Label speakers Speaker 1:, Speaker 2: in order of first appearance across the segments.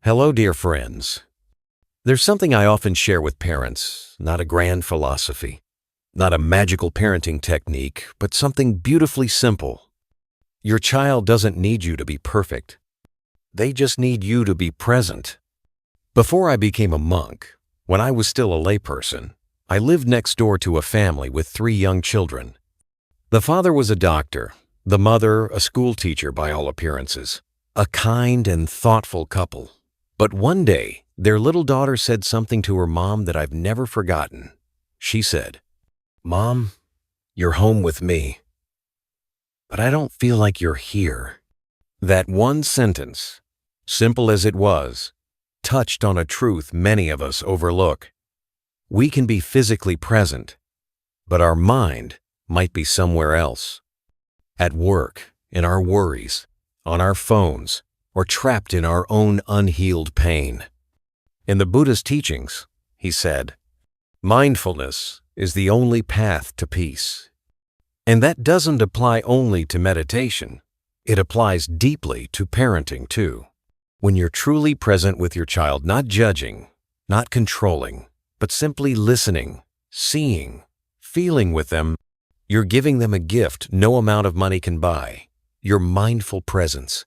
Speaker 1: Hello, dear friends. There's something I often share with parents, not a grand philosophy, not a magical parenting technique, but something beautifully simple. Your child doesn't need you to be perfect. They just need you to be present. Before I became a monk, when I was still a layperson, I lived next door to a family with 3 young children. The father was a doctor, the mother a school teacher by all appearances, a kind and thoughtful couple. But one day, their little daughter said something to her mom that I've never forgotten. She said, "Mom, you're home with me, but I don't feel like you're here." That one sentence, simple as it was, touched on a truth many of us overlook. We can be physically present, but our mind might be somewhere else. At work, in our worries, on our phones, or trapped in our own unhealed pain. In the Buddhist teachings, he said, mindfulness is the only path to peace. And that doesn't apply only to meditation. It applies deeply to parenting too. When you're truly present with your child, not judging, not controlling, but simply listening, seeing, feeling with them, you're giving them a gift no amount of money can buy, your mindful presence.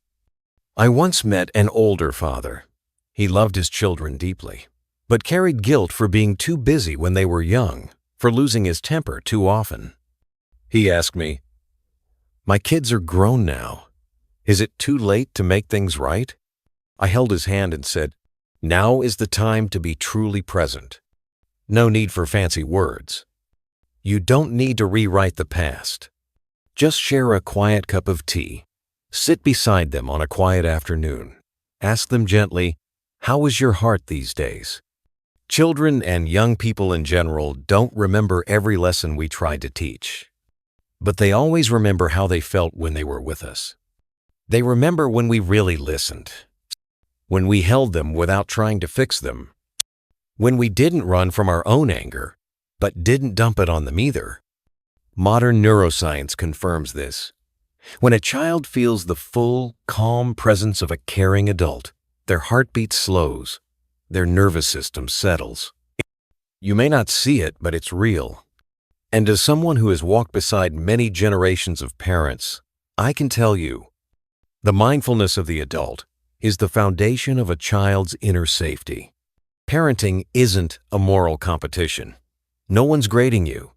Speaker 1: I once met an older father. He loved his children deeply, but carried guilt for being too busy when they were young, for losing his temper too often. He asked me, "My kids are grown now. Is it too late to make things right?" I held his hand and said, "Now is the time to be truly present. No need for fancy words. You don't need to rewrite the past. Just share a quiet cup of tea. Sit beside them on a quiet afternoon. Ask them gently, 'How is your heart these days?' Children and young people in general don't remember every lesson we tried to teach, but they always remember how they felt when they were with us. They remember when we really listened, when we held them without trying to fix them, when we didn't run from our own anger, but didn't dump it on them either. Modern neuroscience confirms this. When a child feels the full, calm presence of a caring adult, their heartbeat slows, their nervous system settles. You may not see it, but it's real. And as someone who has walked beside many generations of parents, I can tell you, the mindfulness of the adult is the foundation of a child's inner safety. Parenting isn't a moral competition. No one's grading you.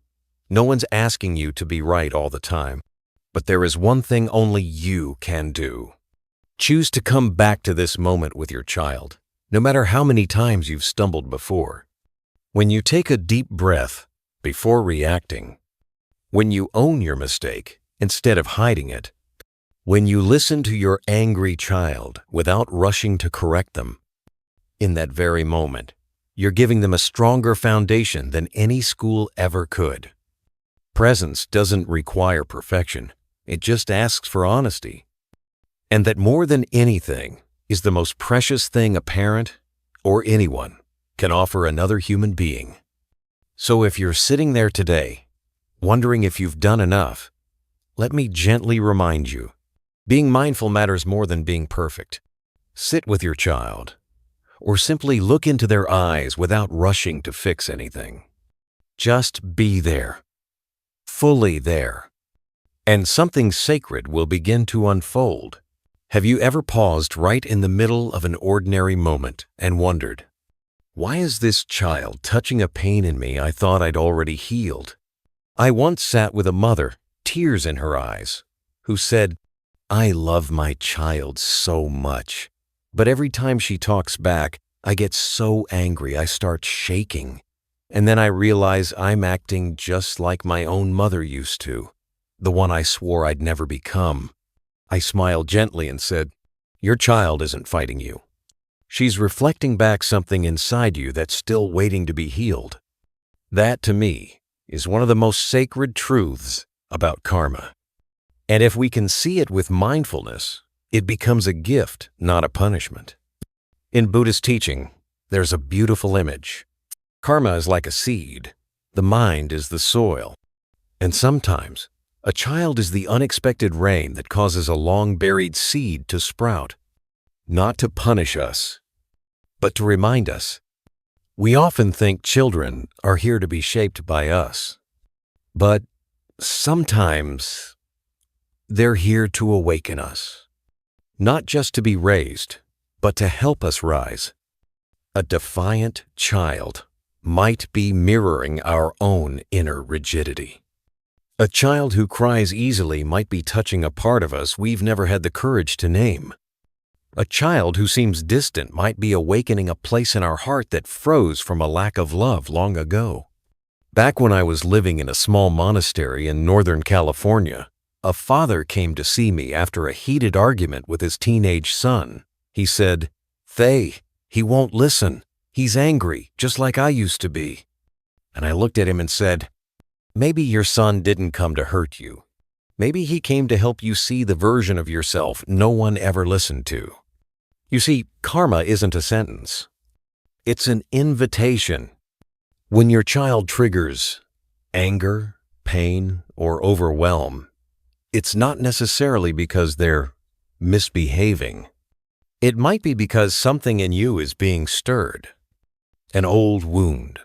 Speaker 1: No one's asking you to be right all the time. But there is one thing only you can do. Choose to come back to this moment with your child, no matter how many times you've stumbled before. When you take a deep breath before reacting, when you own your mistake instead of hiding it, when you listen to your angry child without rushing to correct them, in that very moment, you're giving them a stronger foundation than any school ever could. Presence doesn't require perfection. It just asks for honesty. And that more than anything is the most precious thing a parent or anyone can offer another human being. So if you're sitting there today, wondering if you've done enough, let me gently remind you, being mindful matters more than being perfect. Sit with your child, or simply look into their eyes without rushing to fix anything. Just be there, fully there. And something sacred will begin to unfold. Have you ever paused right in the middle of an ordinary moment and wondered, why is this child touching a pain in me I thought I'd already healed? I once sat with a mother, tears in her eyes, who said, "I love my child so much, but every time she talks back, I get so angry I start shaking. And then I realize I'm acting just like my own mother used to. The one I swore I'd never become." I smiled gently and said, "Your child isn't fighting you. She's reflecting back something inside you that's still waiting to be healed." That, to me, is one of the most sacred truths about karma. And if we can see it with mindfulness, it becomes a gift, not a punishment. In Buddhist teaching, there's a beautiful image. Karma is like a seed. The mind is the soil. And sometimes, a child is the unexpected rain that causes a long-buried seed to sprout. Not to punish us, but to remind us. We often think children are here to be shaped by us, but sometimes they're here to awaken us, not just to be raised, but to help us rise. A defiant child might be mirroring our own inner rigidity. A child who cries easily might be touching a part of us we've never had the courage to name. A child who seems distant might be awakening a place in our heart that froze from a lack of love long ago. Back when I was living in a small monastery in Northern California, a father came to see me after a heated argument with his teenage son. He said, "Faye, he won't listen. He's angry, just like I used to be." And I looked at him and said, "Maybe your son didn't come to hurt you. Maybe he came to help you see the version of yourself no one ever listened to." You see, karma isn't a sentence. It's an invitation. When your child triggers anger, pain, or overwhelm, it's not necessarily because they're misbehaving. It might be because something in you is being stirred. An old wound,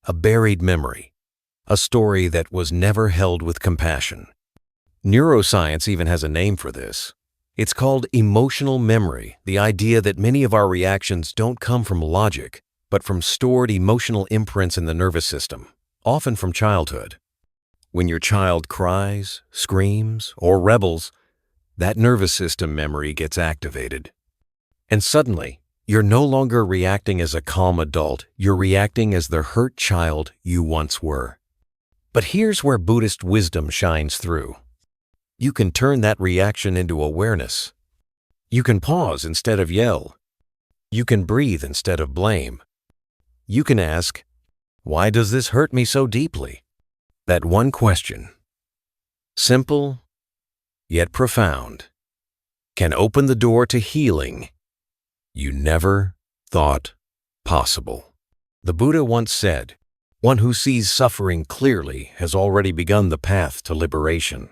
Speaker 1: a buried memory, a story that was never held with compassion. Neuroscience even has a name for this. It's called emotional memory, the idea that many of our reactions don't come from logic, but from stored emotional imprints in the nervous system, often from childhood. When your child cries, screams, or rebels, that nervous system memory gets activated. And suddenly, you're no longer reacting as a calm adult, you're reacting as the hurt child you once were. But here's where Buddhist wisdom shines through. You can turn that reaction into awareness. You can pause instead of yell. You can breathe instead of blame. You can ask, "Why does this hurt me so deeply?" That one question, simple yet profound, can open the door to healing you never thought possible. The Buddha once said, "One who sees suffering clearly has already begun the path to liberation."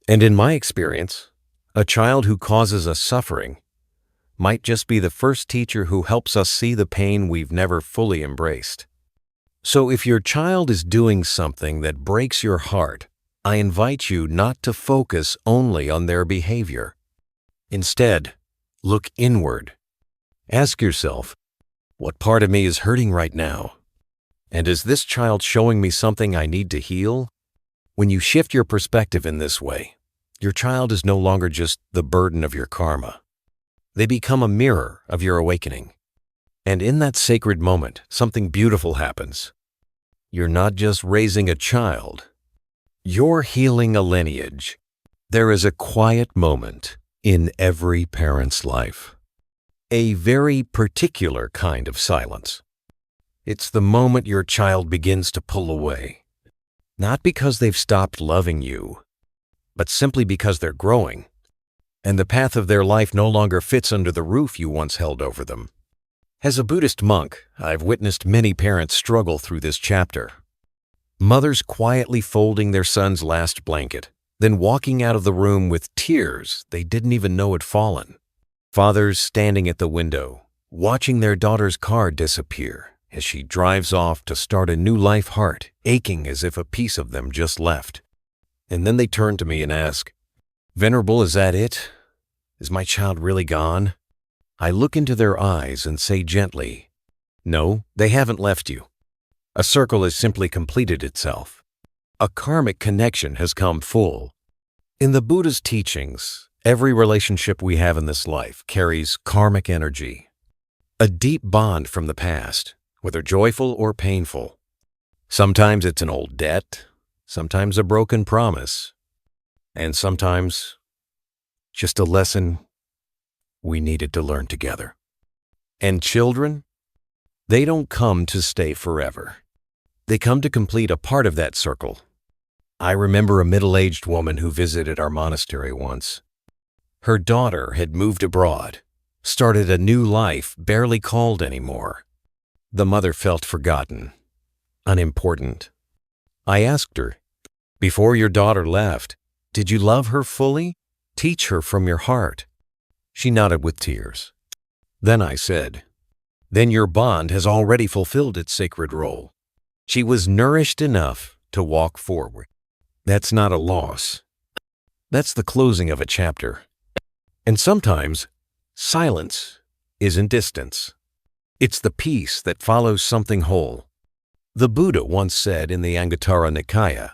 Speaker 1: And in my experience, a child who causes us suffering might just be the first teacher who helps us see the pain we've never fully embraced. So if your child is doing something that breaks your heart, I invite you not to focus only on their behavior. Instead, look inward. Ask yourself, what part of me is hurting right now? And is this child showing me something I need to heal? When you shift your perspective in this way, your child is no longer just the burden of your karma. They become a mirror of your awakening. And in that sacred moment, something beautiful happens. You're not just raising a child, you're healing a lineage. There is a quiet moment in every parent's life. A very particular kind of silence. It's the moment your child begins to pull away. Not because they've stopped loving you, but simply because they're growing, and the path of their life no longer fits under the roof you once held over them. As a Buddhist monk, I've witnessed many parents struggle through this chapter. Mothers quietly folding their son's last blanket, then walking out of the room with tears they didn't even know had fallen. Fathers standing at the window, watching their daughter's car disappear as she drives off to start a new life, heart aching as if a piece of them just left. And then they turn to me and ask, "Venerable, is that it? Is my child really gone?" I look into their eyes and say gently, "No, they haven't left you. A circle has simply completed itself. A karmic connection has come full." In the Buddha's teachings, every relationship we have in this life carries karmic energy, a deep bond from the past, whether joyful or painful. Sometimes it's an old debt, sometimes a broken promise, and sometimes just a lesson we needed to learn together. And children, they don't come to stay forever. They come to complete a part of that circle. I remember a middle-aged woman who visited our monastery once. Her daughter had moved abroad, started a new life, barely called anymore. The mother felt forgotten, unimportant. I asked her, "Before your daughter left, did you love her fully? Teach her from your heart?" She nodded with tears. Then I said, then your bond has already fulfilled its sacred role. She was nourished enough to walk forward. That's not a loss. That's the closing of a chapter. And sometimes, silence isn't distance. It's the peace that follows something whole. The Buddha once said in the Anguttara Nikaya,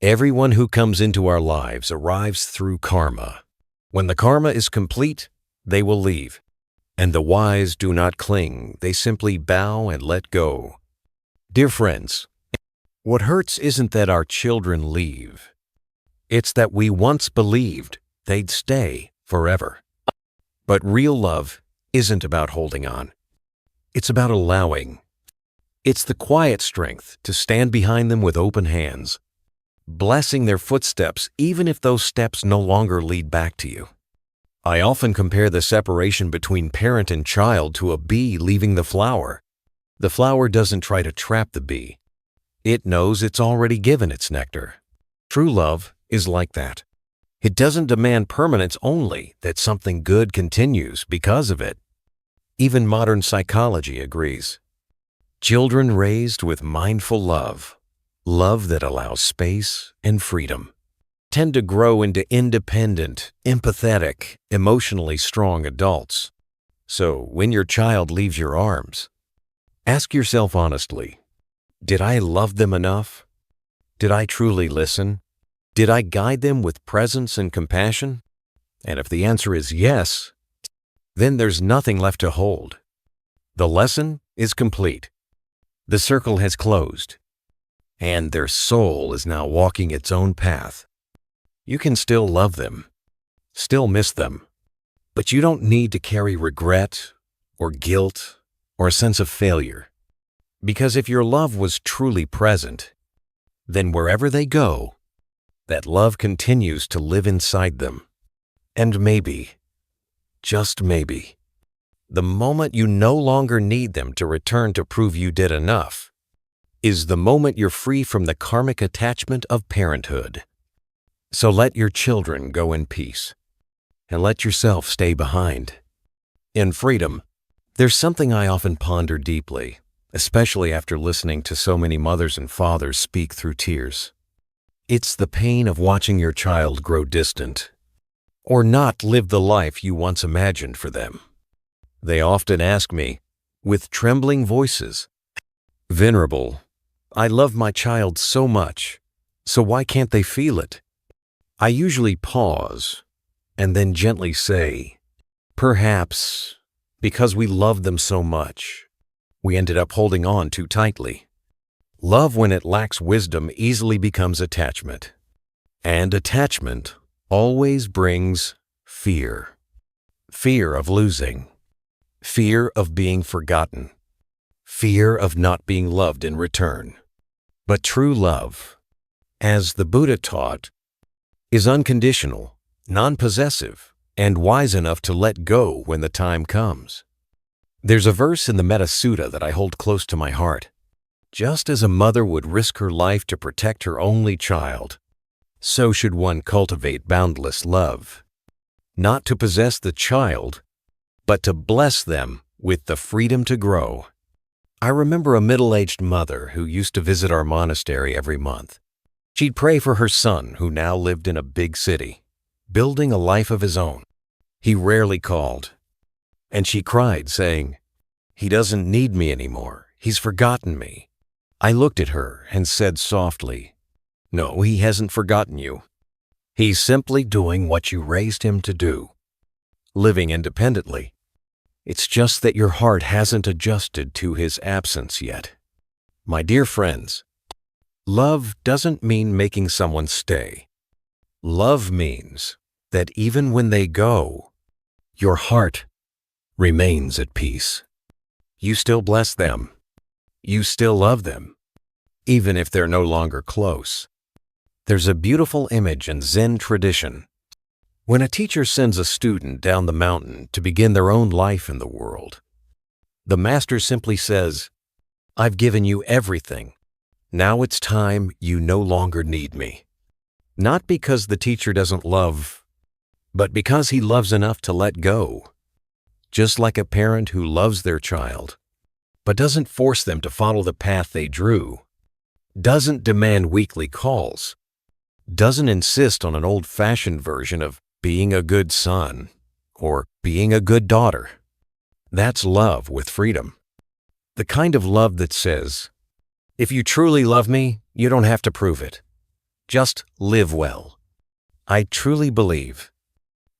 Speaker 1: "Everyone who comes into our lives arrives through karma. When the karma is complete, they will leave. And the wise do not cling, they simply bow and let go." Dear friends, what hurts isn't that our children leave. It's that we once believed they'd stay forever. But real love isn't about holding on. It's about allowing. It's the quiet strength to stand behind them with open hands, blessing their footsteps even if those steps no longer lead back to you. I often compare the separation between parent and child to a bee leaving the flower. The flower doesn't try to trap the bee. It knows it's already given its nectar. True love is like that. It doesn't demand permanence, only that something good continues because of it. Even modern psychology agrees. Children raised with mindful love, love that allows space and freedom, tend to grow into independent, empathetic, emotionally strong adults. So when your child leaves your arms, ask yourself honestly, did I love them enough? Did I truly listen? Did I guide them with presence and compassion? And if the answer is yes, then there's nothing left to hold. The lesson is complete. The circle has closed, and their soul is now walking its own path. You can still love them, still miss them, but you don't need to carry regret or guilt or a sense of failure. Because if your love was truly present, then wherever they go, that love continues to live inside them. And maybe, just maybe, the moment you no longer need them to return to prove you did enough is the moment you're free from the karmic attachment of parenthood. So let your children go in peace, and let yourself stay behind. In freedom, there's something I often ponder deeply, especially after listening to so many mothers and fathers speak through tears. It's the pain of watching your child grow distant, or not live the life you once imagined for them. They often ask me, with trembling voices, "Venerable, I love my child so much, so why can't they feel it?" I usually pause and then gently say, "Perhaps because we love them so much, we ended up holding on too tightly." Love, when it lacks wisdom, easily becomes attachment. And attachment always brings fear. Fear of losing. Fear of being forgotten. Fear of not being loved in return. But true love, as the Buddha taught, is unconditional, non-possessive, and wise enough to let go when the time comes. There's a verse in the Metta Sutta that I hold close to my heart. Just as a mother would risk her life to protect her only child, so should one cultivate boundless love. Not to possess the child, but to bless them with the freedom to grow. I remember a middle-aged mother who used to visit our monastery every month. She'd pray for her son, who now lived in a big city, building a life of his own. He rarely called, and she cried, saying, "He doesn't need me anymore. He's forgotten me." I looked at her and said softly, "No, he hasn't forgotten you. He's simply doing what you raised him to do, living independently. It's just that your heart hasn't adjusted to his absence yet." My dear friends, love doesn't mean making someone stay. Love means that even when they go, your heart remains at peace. You still bless them. You still love them, even if they're no longer close. There's a beautiful image in Zen tradition. When a teacher sends a student down the mountain to begin their own life in the world, the master simply says, "I've given you everything. Now it's time you no longer need me." Not because the teacher doesn't love, but because he loves enough to let go. Just like a parent who loves their child but doesn't force them to follow the path they drew, doesn't demand weekly calls, doesn't insist on an old-fashioned version of being a good son or being a good daughter. That's love with freedom. The kind of love that says, if you truly love me, you don't have to prove it. Just live well. I truly believe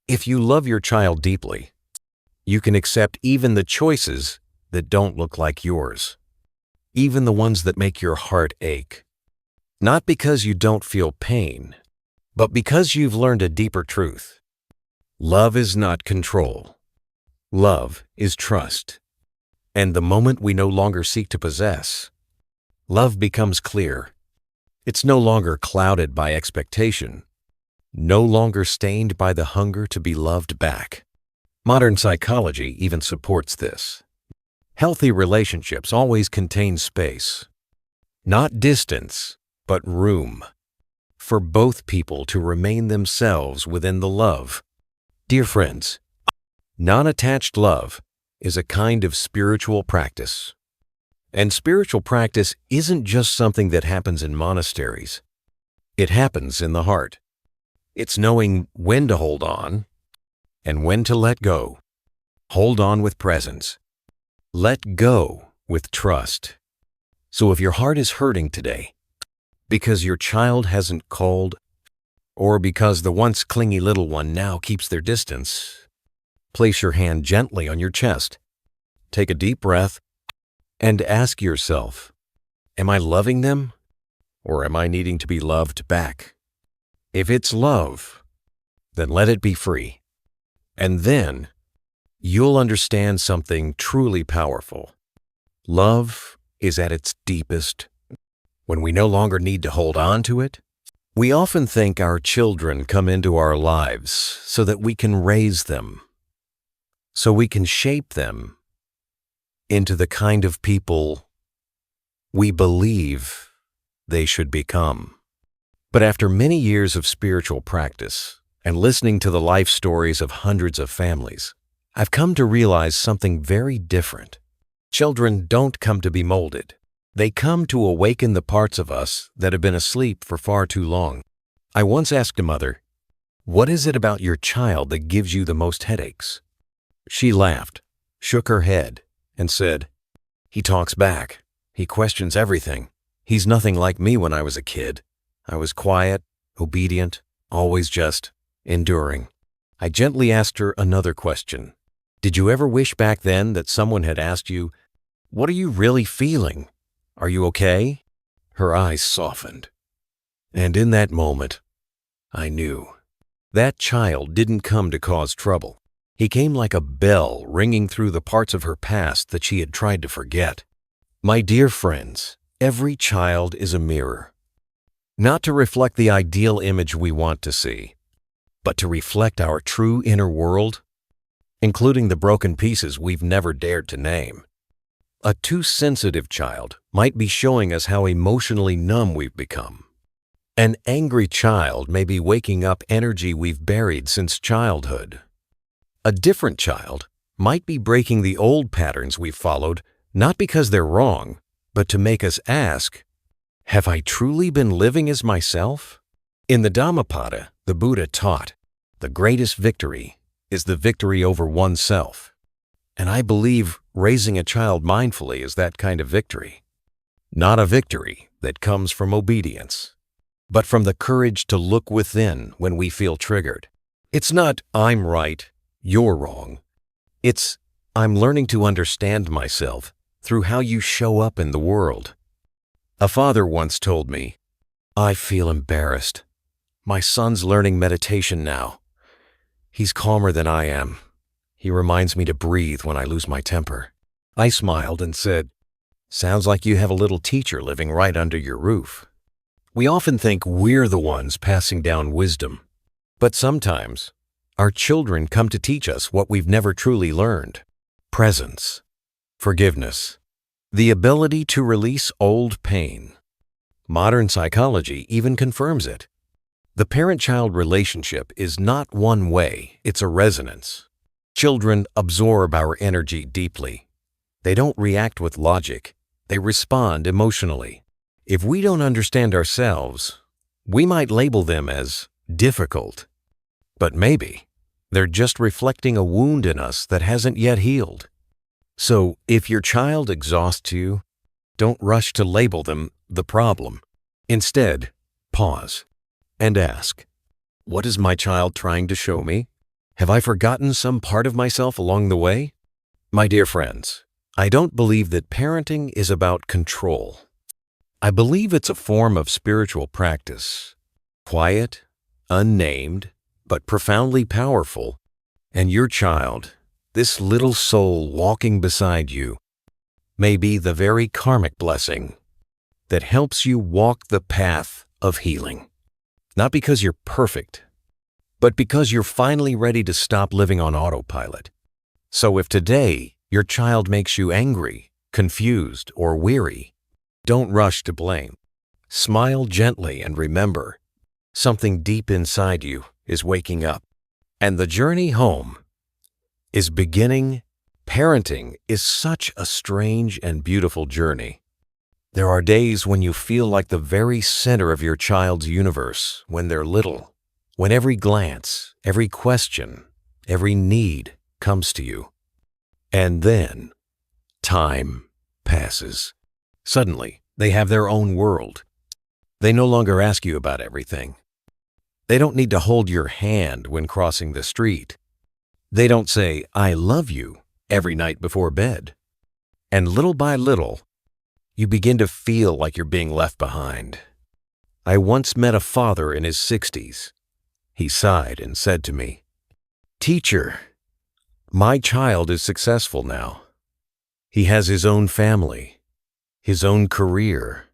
Speaker 1: if you love your child deeply, you can accept even the choices that don't look like yours, even the ones that make your heart ache. Not because you don't feel pain, but because you've learned a deeper truth. Love is not control. Love is trust. And the moment we no longer seek to possess, love becomes clear. It's no longer clouded by expectation, no longer stained by the hunger to be loved back. Modern psychology even supports this. Healthy relationships always contain space, not distance, but room, for both people to remain themselves within the love. Dear friends, non-attached love is a kind of spiritual practice. And spiritual practice isn't just something that happens in monasteries. It happens in the heart. It's knowing when to hold on and when to let go. Hold on with presence. Let go with trust. So if your heart is hurting today, because your child hasn't called, or because the once clingy little one now keeps their distance, place your hand gently on your chest. Take a deep breath and ask yourself, am I loving them, or am I needing to be loved back? If it's love, then let it be free. And then you'll understand something truly powerful. Love is at its deepest when we no longer need to hold on to it. We often think our children come into our lives so that we can raise them, so we can shape them into the kind of people we believe they should become. But after many years of spiritual practice and listening to the life stories of hundreds of families, I've come to realize something very different. Children don't come to be molded. They come to awaken the parts of us that have been asleep for far too long. I once asked a mother, "What is it about your child that gives you the most headaches?" She laughed, shook her head, and said, "He talks back. He questions everything. He's nothing like me when I was a kid. I was quiet, obedient, always just enduring." I gently asked her another question. Did you ever wish back then that someone had asked you, "What are you really feeling? Are you okay?" Her eyes softened. And in that moment, I knew. That child didn't come to cause trouble. He came like a bell ringing through the parts of her past that she had tried to forget. My dear friends, every child is a mirror. Not to reflect the ideal image we want to see, but to reflect our true inner world, including the broken pieces we've never dared to name. A too sensitive child might be showing us how emotionally numb we've become. An angry child may be waking up energy we've buried since childhood. A different child might be breaking the old patterns we've followed, not because they're wrong, but to make us ask, have I truly been living as myself? In the Dhammapada, the Buddha taught, the greatest victory is the victory over oneself. And I believe raising a child mindfully is that kind of victory. Not a victory that comes from obedience, but from the courage to look within when we feel triggered. It's not, I'm right, you're wrong. It's, I'm learning to understand myself through how you show up in the world. A father once told me, I feel embarrassed. My son's learning meditation now. He's calmer than I am. He reminds me to breathe when I lose my temper. I smiled and said, sounds like you have a little teacher living right under your roof. We often think we're the ones passing down wisdom, but sometimes our children come to teach us what we've never truly learned. Presence, forgiveness, the ability to release old pain. Modern psychology even confirms it. The parent-child relationship is not one way, it's a resonance. Children absorb our energy deeply. They don't react with logic. They respond emotionally. If we don't understand ourselves, we might label them as difficult. But maybe they're just reflecting a wound in us that hasn't yet healed. So if your child exhausts you, don't rush to label them the problem. Instead, pause and ask, what is my child trying to show me? Have I forgotten some part of myself along the way? My dear friends, I don't believe that parenting is about control. I believe it's a form of spiritual practice, quiet, unnamed, but profoundly powerful. And your child, this little soul walking beside you, may be the very karmic blessing that helps you walk the path of healing. Not because you're perfect, but because you're finally ready to stop living on autopilot. So if today your child makes you angry, confused, or weary, don't rush to blame. Smile gently and remember, something deep inside you is waking up, and the journey home is beginning. Parenting is such a strange and beautiful journey. There are days when you feel like the very center of your child's universe when they're little, when every glance, every question, every need comes to you. And then, time passes. Suddenly, they have their own world. They no longer ask you about everything. They don't need to hold your hand when crossing the street. They don't say, "I love you," every night before bed. And little by little, you begin to feel like you're being left behind. I once met a father in his 60s. He sighed and said to me, "Teacher, my child is successful now. He has his own family, his own career.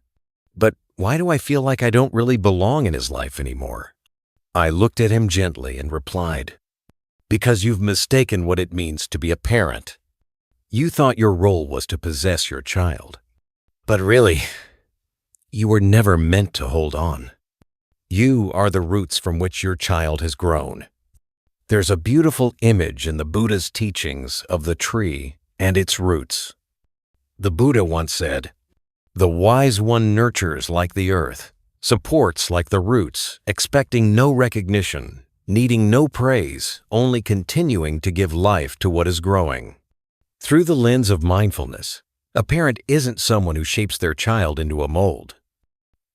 Speaker 1: But why do I feel like I don't really belong in his life anymore?" I looked at him gently and replied, "Because you've mistaken what it means to be a parent. You thought your role was to possess your child. But really, you were never meant to hold on. You are the roots from which your child has grown." There's a beautiful image in the Buddha's teachings of the tree and its roots. The Buddha once said, "The wise one nurtures like the earth, supports like the roots, expecting no recognition, needing no praise, only continuing to give life to what is growing." Through the lens of mindfulness, a parent isn't someone who shapes their child into a mold.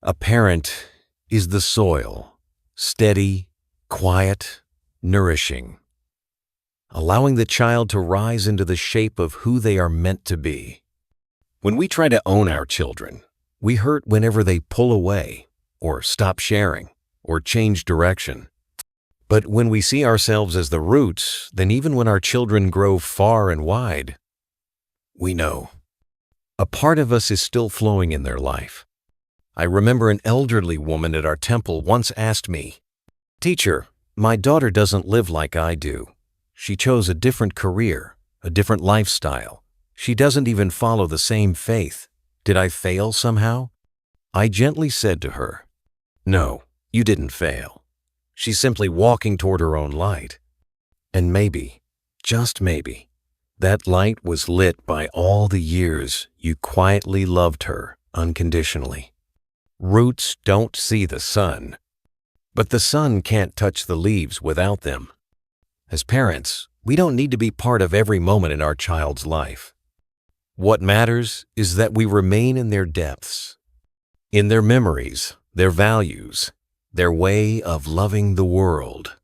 Speaker 1: A parent is the soil, steady, quiet, nourishing, allowing the child to rise into the shape of who they are meant to be. When we try to own our children, we hurt whenever they pull away, or stop sharing, or change direction. But when we see ourselves as the roots, then even when our children grow far and wide, we know a part of us is still flowing in their life. I remember an elderly woman at our temple once asked me, "Teacher, my daughter doesn't live like I do. She chose a different career, a different lifestyle. She doesn't even follow the same faith. Did I fail somehow?" I gently said to her, "No, you didn't fail. She's simply walking toward her own light. And maybe, just maybe, that light was lit by all the years you quietly loved her unconditionally." Roots don't see the sun, but the sun can't touch the leaves without them. As parents, we don't need to be part of every moment in our child's life. What matters is that we remain in their depths, in their memories, their values, their way of loving the world.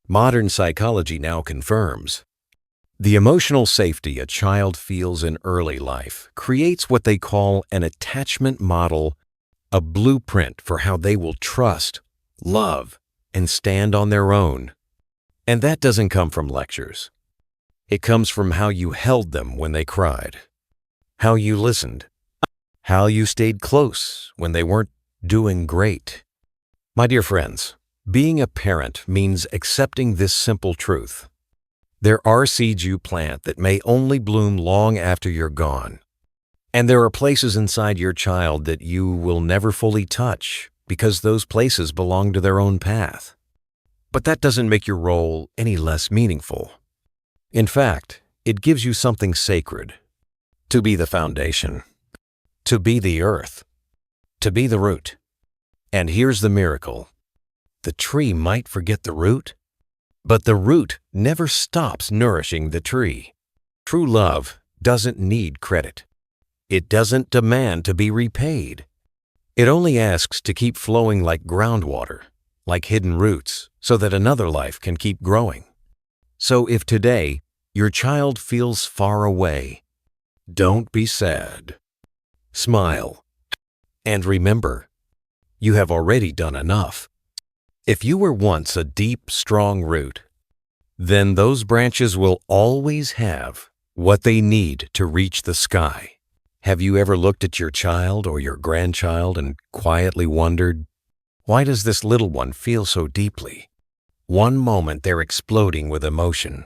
Speaker 1: Modern psychology now confirms the emotional safety a child feels in early life creates what they call an attachment model, a blueprint for how they will trust, love, and stand on their own. And that doesn't come from lectures. It comes from how you held them when they cried, how you listened, how you stayed close when they weren't doing great. My dear friends, being a parent means accepting this simple truth. There are seeds you plant that may only bloom long after you're gone. And there are places inside your child that you will never fully touch because those places belong to their own path. But that doesn't make your role any less meaningful. In fact, it gives you something sacred. to be the foundation, to be the earth, to be the root. And here's the miracle. The tree might forget the root, but the root never stops nourishing the tree. True love doesn't need credit. It doesn't demand to be repaid. It only asks to keep flowing like groundwater, like hidden roots, so that another life can keep growing. So if today your child feels far away, don't be sad. Smile. And remember, you have already done enough. If you were once a deep, strong root, then those branches will always have what they need to reach the sky. Have you ever looked at your child or your grandchild and quietly wondered, why does this little one feel so deeply? One moment they're exploding with emotion.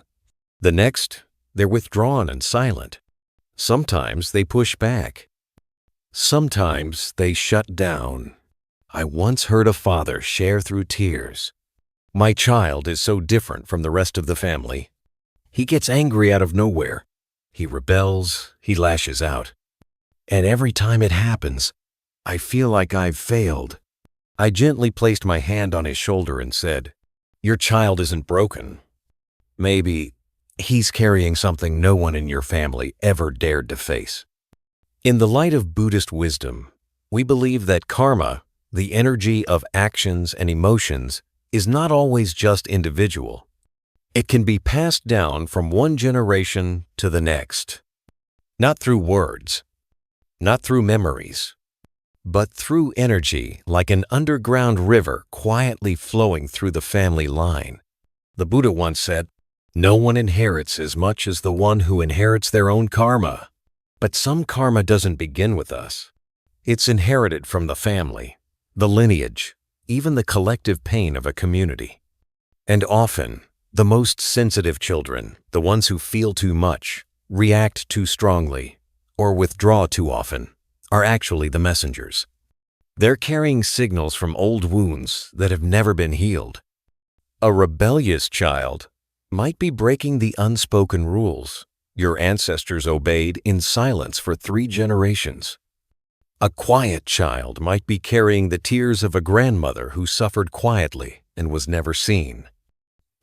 Speaker 1: The next, they're withdrawn and silent. Sometimes they push back. Sometimes they shut down. I once heard a father share through tears, "My child is so different from the rest of the family. He gets angry out of nowhere. He rebels, he lashes out. And every time it happens, I feel like I've failed." I gently placed my hand on his shoulder and said, "Your child isn't broken. Maybe he's carrying something no one in your family ever dared to face." In the light of Buddhist wisdom, we believe that karma, the energy of actions and emotions, is not always just individual. It can be passed down from one generation to the next. Not through words, not through memories, but through energy like an underground river quietly flowing through the family line. The Buddha once said, "No one inherits as much as the one who inherits their own karma." But some karma doesn't begin with us. It's inherited from the family, the lineage, even the collective pain of a community. And often, the most sensitive children, the ones who feel too much, react too strongly, or withdraw too often, are actually the messengers. They're carrying signals from old wounds that have never been healed. A rebellious child might be breaking the unspoken rules your ancestors obeyed in silence for 3 generations. A quiet child might be carrying the tears of a grandmother who suffered quietly and was never seen.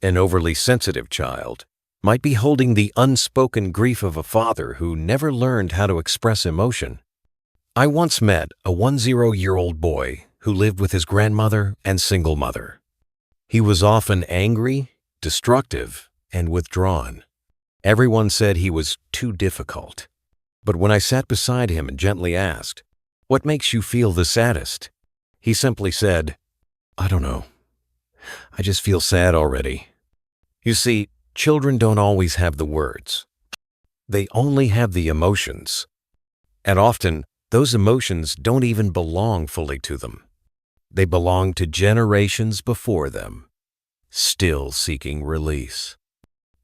Speaker 1: An overly sensitive child might be holding the unspoken grief of a father who never learned how to express emotion. I once met a 10-year-old boy who lived with his grandmother and single mother. He was often angry, destructive, and withdrawn. Everyone said he was too difficult. But when I sat beside him and gently asked, "What makes you feel the saddest?" he simply said, "I don't know. I just feel sad already." You see, children don't always have the words. They only have the emotions. And often, those emotions don't even belong fully to them. They belong to generations before them, still seeking release.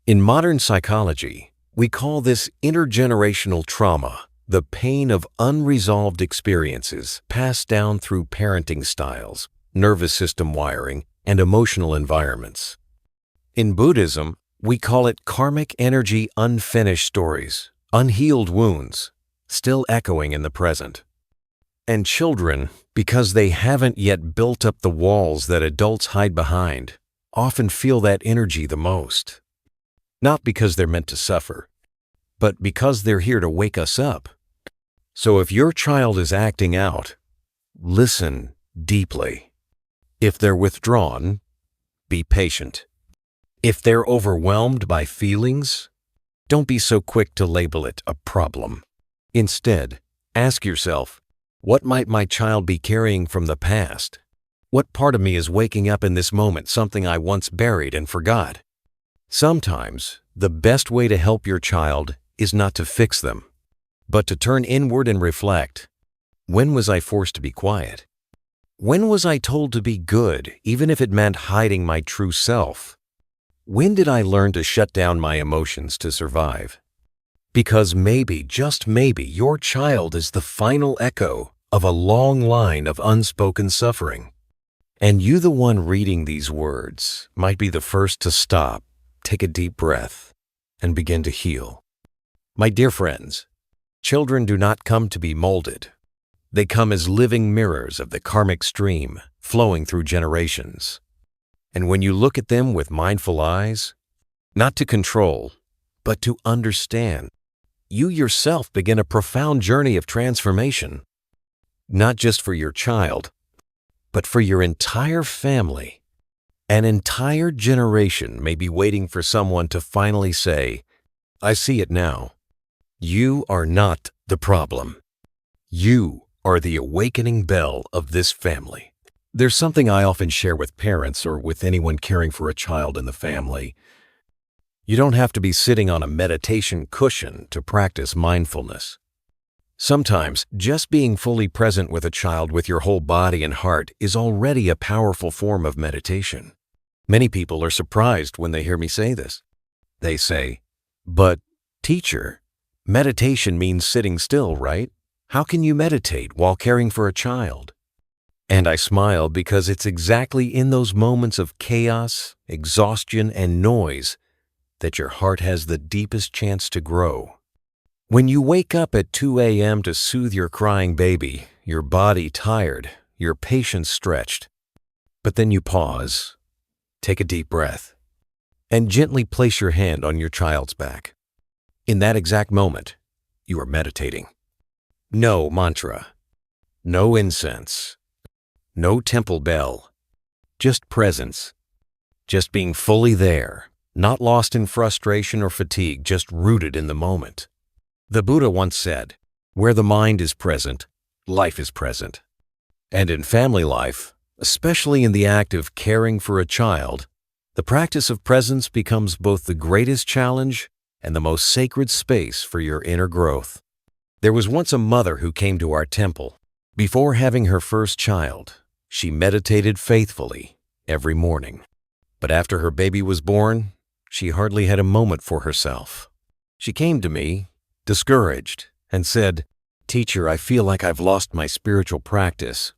Speaker 1: In modern psychology, we call this intergenerational trauma, the pain of unresolved experiences passed down through parenting styles, nervous system wiring, and emotional environments. In Buddhism, we call it karmic energy unfinished stories, unhealed wounds, still echoing in the present. And children, because they haven't yet built up the walls that adults hide behind, often feel that energy the most. Not because they're meant to suffer, but because they're here to wake us up. So if your child is acting out, listen deeply. If they're withdrawn, be patient. If they're overwhelmed by feelings, don't be so quick to label it a problem. Instead, ask yourself, what might my child be carrying from the past? What part of me is waking up in this moment, something I once buried and forgot? Sometimes, the best way to help your child is not to fix them, but to turn inward and reflect. When was I forced to be quiet? When was I told to be good, even if it meant hiding my true self? When did I learn to shut down my emotions to survive? Because maybe, just maybe, your child is the final echo of a long line of unspoken suffering. And you, the one reading these words, might be the first to stop, take a deep breath, and begin to heal. My dear friends, Children do not come to be molded. They come as living mirrors of the karmic stream flowing through generations. And when you look at them with mindful eyes, not to control, but to understand, you yourself begin a profound journey of transformation, not just for your child, but for your entire family. An entire generation may be waiting for someone to finally say, "I see it now. You are not the problem. You are the awakening bell of this family." There's something I often share with parents or with anyone caring for a child in the family. You don't have to be sitting on a meditation cushion to practice mindfulness. Sometimes, just being fully present with a child with your whole body and heart is already a powerful form of meditation. Many people are surprised when they hear me say this. They say, "But, teacher, meditation means sitting still, right? How can you meditate while caring for a child?" And I smile because it's exactly in those moments of chaos, exhaustion, and noise that your heart has the deepest chance to grow. When you wake up at 2 a.m. to soothe your crying baby, your body tired, your patience stretched, but then you pause, take a deep breath, and gently place your hand on your child's back. In that exact moment, you are meditating. No mantra, no incense, no temple bell, just presence, just being fully there, not lost in frustration or fatigue, just rooted in the moment. The Buddha once said, "Where the mind is present, life is present." And in family life, especially in the act of caring for a child, the practice of presence becomes both the greatest challenge and the most sacred space for your inner growth. There was once a mother who came to our temple. Before having her first child, she meditated faithfully every morning. But after her baby was born, she hardly had a moment for herself. She came to me, discouraged, and said, "Teacher, I feel like I've lost my spiritual practice."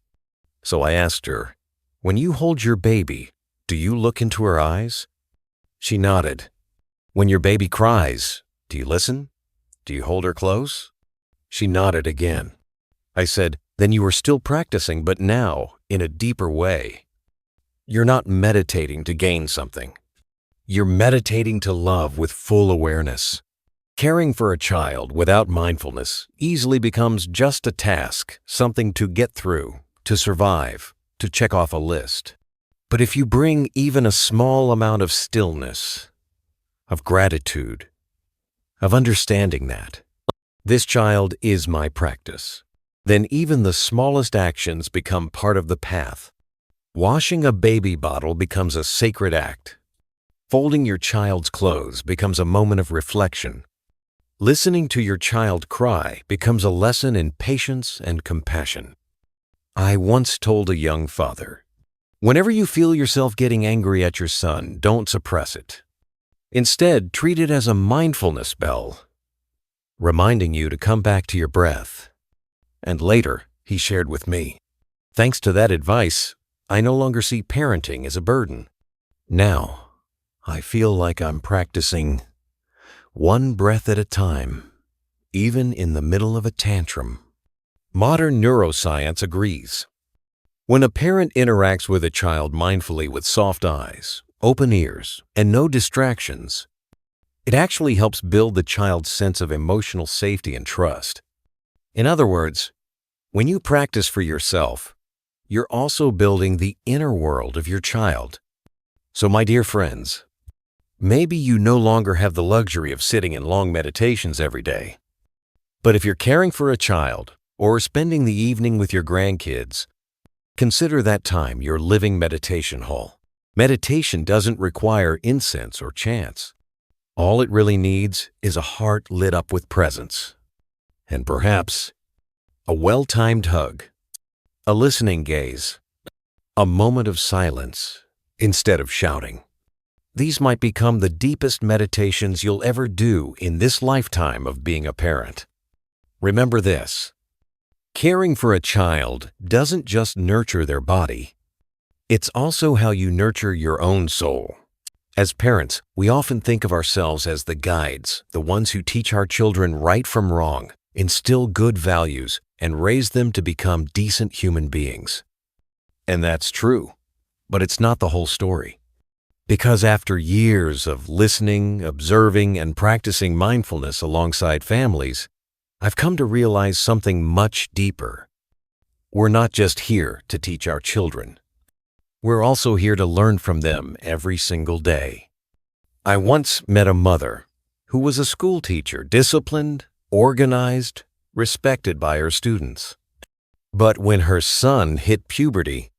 Speaker 1: So I asked her, "When you hold your baby, do you look into her eyes?" She nodded. "When your baby cries, do you listen? Do you hold her close?" She nodded again. I said, "Then you are still practicing, but now in a deeper way. You're not meditating to gain something. You're meditating to love with full awareness." Caring for a child without mindfulness easily becomes just a task, something to get through, to survive, to check off a list. But if you bring even a small amount of stillness, of gratitude, of understanding that this child is my practice, then even the smallest actions become part of the path. Washing a baby bottle becomes a sacred act. Folding your child's clothes becomes a moment of reflection. Listening to your child cry becomes a lesson in patience and compassion. I once told a young father, "Whenever you feel yourself getting angry at your son, don't suppress it. Instead, treat it as a mindfulness bell, reminding you to come back to your breath." And later, he shared with me, "Thanks to that advice, I no longer see parenting as a burden. Now, I feel like I'm practicing one breath at a time, even in the middle of a tantrum." Modern neuroscience agrees. When a parent interacts with a child mindfully with soft eyes, open ears, and no distractions, it actually helps build the child's sense of emotional safety and trust. In other words, when you practice for yourself, you're also building the inner world of your child. So, my dear friends, maybe you no longer have the luxury of sitting in long meditations every day. But if you're caring for a child or spending the evening with your grandkids, consider that time your living meditation hall. Meditation doesn't require incense or chants. All it really needs is a heart lit up with presence. And perhaps a well-timed hug, a listening gaze, a moment of silence instead of shouting. These might become the deepest meditations you'll ever do in this lifetime of being a parent. Remember this: caring for a child doesn't just nurture their body, it's also how you nurture your own soul. As parents, we often think of ourselves as the guides, the ones who teach our children right from wrong. instill good values, and raise them to become decent human beings. And that's true, but it's not the whole story. Because after years of listening, observing, and practicing mindfulness alongside families, I've come to realize something much deeper. We're not just here to teach our children. We're also here to learn from them every single day. I once met a mother who was a school teacher, disciplined, organized, respected by her students. But when her son hit puberty,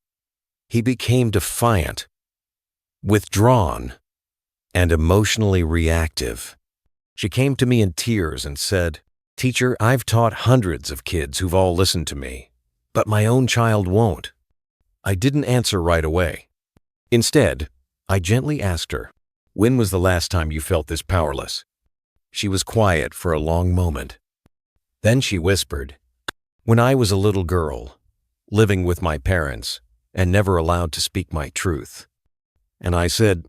Speaker 1: he became defiant, withdrawn, and emotionally reactive. She came to me in tears and said, "Teacher, I've taught hundreds of kids who've all listened to me, but my own child won't." I didn't answer right away. Instead, I gently asked her, "When was the last time you felt this powerless?" She was quiet for a long moment. Then she whispered, "When I was a little girl, living with my parents, and never allowed to speak my truth." And I said,